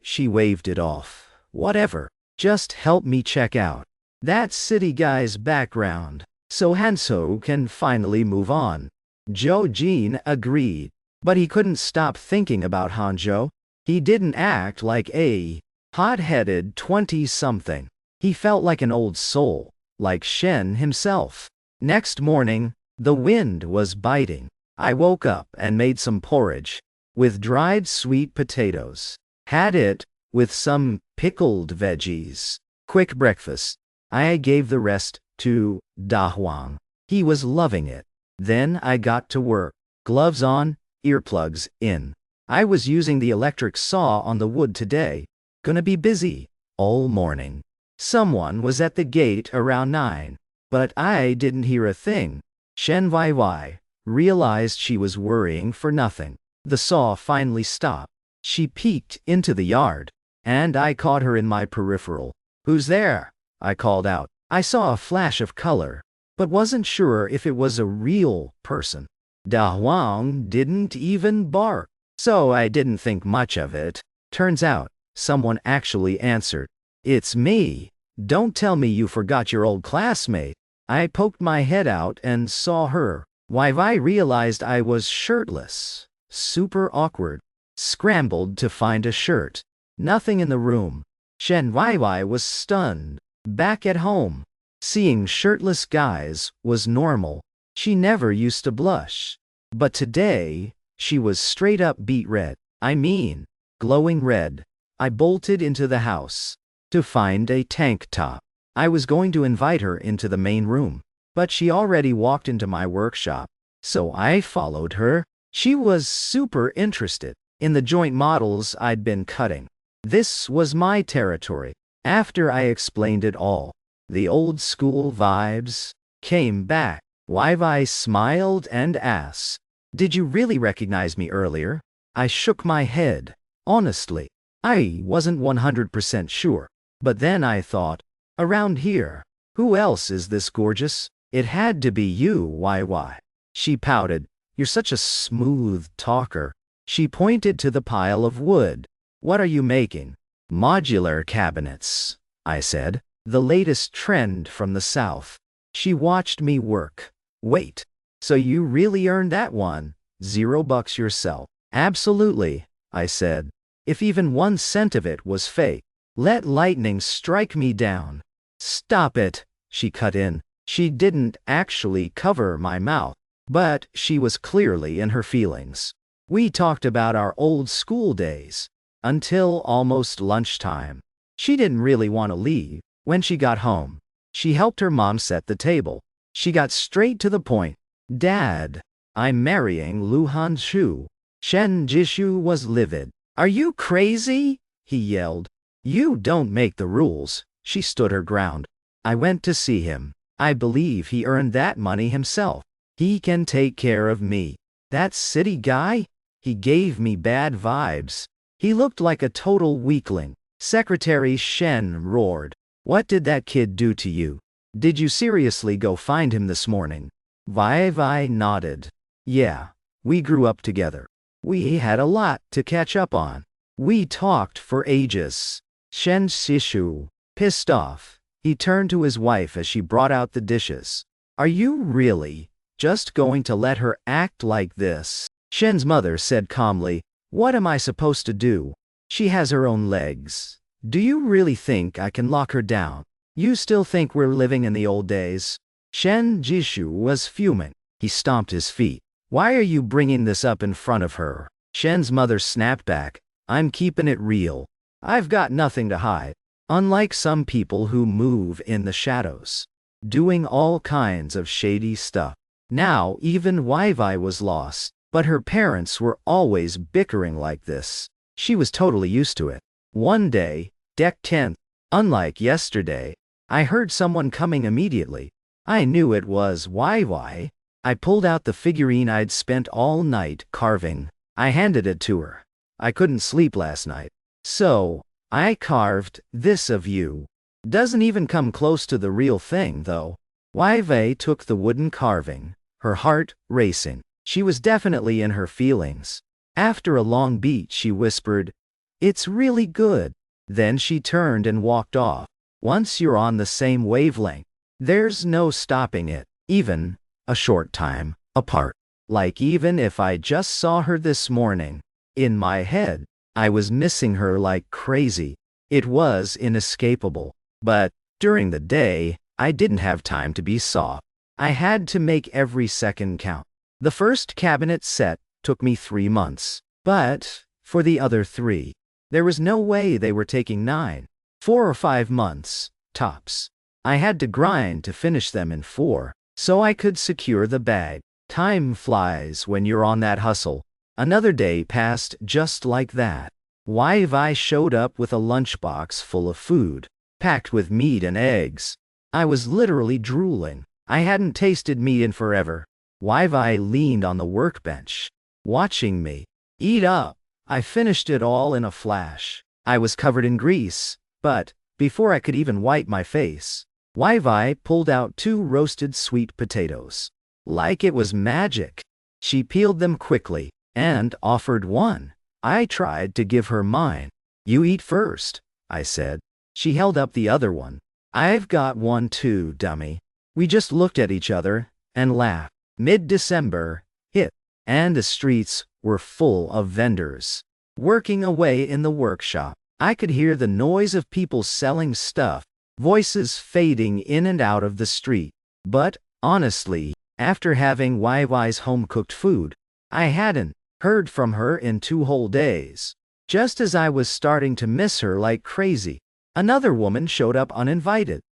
She waved it off. "Whatever. Just help me check out that city guy's background, so Hanso can finally move on." Jo Jin agreed, but he couldn't stop thinking about Hanjo. He didn't act like a hot-headed 20-something. He felt like an old soul, like Shen himself. Next morning, the wind was biting. I woke up and made some porridge with dried sweet potatoes. Had it with some pickled veggies. Quick breakfast. I gave the rest to Da Huang. He was loving it. Then I got to work. Gloves on, earplugs in. I was using the electric saw on the wood today. Gonna be busy all morning. Someone was at the gate around 9, but I didn't hear a thing. Shen YY realized she was worrying for nothing. The saw finally stopped. She peeked into the yard, and I caught her in my peripheral. "Who's there?" I called out. I saw a flash of color, but wasn't sure if it was a real person. Da Huang didn't even bark, so I didn't think much of it. Turns out, someone actually answered. "It's me. Don't tell me you forgot your old classmate." I poked my head out and saw her. I realized I was shirtless. Super awkward. Scrambled to find a shirt. Nothing in the room. Shen YY was stunned. Back at home, seeing shirtless guys was normal. She never used to blush. But today, she was straight up beet red. I mean, glowing red. I bolted into the house to find a tank top. I was going to invite her into the main room, but she already walked into my workshop, so I followed her. She was super interested in the joint models I'd been cutting. This was my territory. After I explained it all, the old school vibes came back. YY smiled and asked, "Did you really recognize me earlier?" I shook my head. Honestly, I wasn't 100% sure. But then I thought, around here, who else is this gorgeous? It had to be you, YY. She pouted. "You're such a smooth talker." She pointed to the pile of wood. "What are you making?" "Modular cabinets," I said. "The latest trend from the South." She watched me work. "Wait, so you really earned that one? $0 yourself?" "Absolutely," I said. "If even 1 cent of it was fake, let lightning strike me down." "Stop it," she cut in. She didn't actually cover my mouth, but she was clearly in her feelings. We talked about our old school days until almost lunchtime. She didn't really want to leave. When she got home, she helped her mom set the table. She got straight to the point. "Dad, I'm marrying Lu Hanshu." Shen Jishu was livid. "Are you crazy?" he yelled. "You don't make the rules." She stood her ground. "I went to see him. I believe he earned that money himself. He can take care of me. That city guy? He gave me bad vibes." He looked like a total weakling. Secretary Shen roared. What did that kid do to you? Did you seriously go find him this morning? Vai nodded. Yeah, we grew up together. We had a lot to catch up on. We talked for ages. Shen Sishu, pissed off, he turned to his wife as she brought out the dishes. Are you really just going to let her act like this? Shen's mother said calmly, what am I supposed to do? She has her own legs. Do you really think I can lock her down? You still think we're living in the old days? Shen Jishu was fuming. He stomped his feet. Why are you bringing this up in front of her? Shen's mother snapped back. I'm keeping it real. I've got nothing to hide. Unlike some people who move in the shadows, doing all kinds of shady stuff. Now even Wai was lost, but her parents were always bickering like this. She was totally used to it. One day, Deck 10th, unlike yesterday, I heard someone coming immediately. I knew it was Wai. I pulled out the figurine I'd spent all night carving. I handed it to her. I couldn't sleep last night. So, I carved this of you. Doesn't even come close to the real thing, though. Wai took the wooden carving, her heart racing. She was definitely in her feelings. After a long beat, she whispered, it's really good. Then she turned and walked off. Once you're on the same wavelength, there's no stopping it, even a short time apart. Like even if I just saw her this morning, in my head, I was missing her like crazy. It was inescapable. But during the day, I didn't have time to be soft. I had to make every second count. The first cabinet set took me 3 months. But for the other 3, there was no way they were taking 9, 4 or 5 months, tops. I had to grind to finish them in 4, so I could secure the bag. Time flies when you're on that hustle. Another day passed just like that. Wai showed up with a lunchbox full of food, packed with meat and eggs. I was literally drooling. I hadn't tasted meat in forever. Wai leaned on the workbench, watching me eat up. I finished it all in a flash. I was covered in grease, but before I could even wipe my face, Wai pulled out 2 roasted sweet potatoes. Like it was magic. She peeled them quickly and offered one. I tried to give her mine. You eat first, I said. She held up the other one. I've got one too, dummy. We just looked at each other and laughed. Mid-December hit, and the streets were full of vendors. Working away in the workshop, I could hear the noise of people selling stuff, voices fading in and out of the street. But, honestly, after having Wai's home-cooked food, I hadn't heard from her in 2 whole days. Just as I was starting to miss her like crazy, another woman showed up uninvited.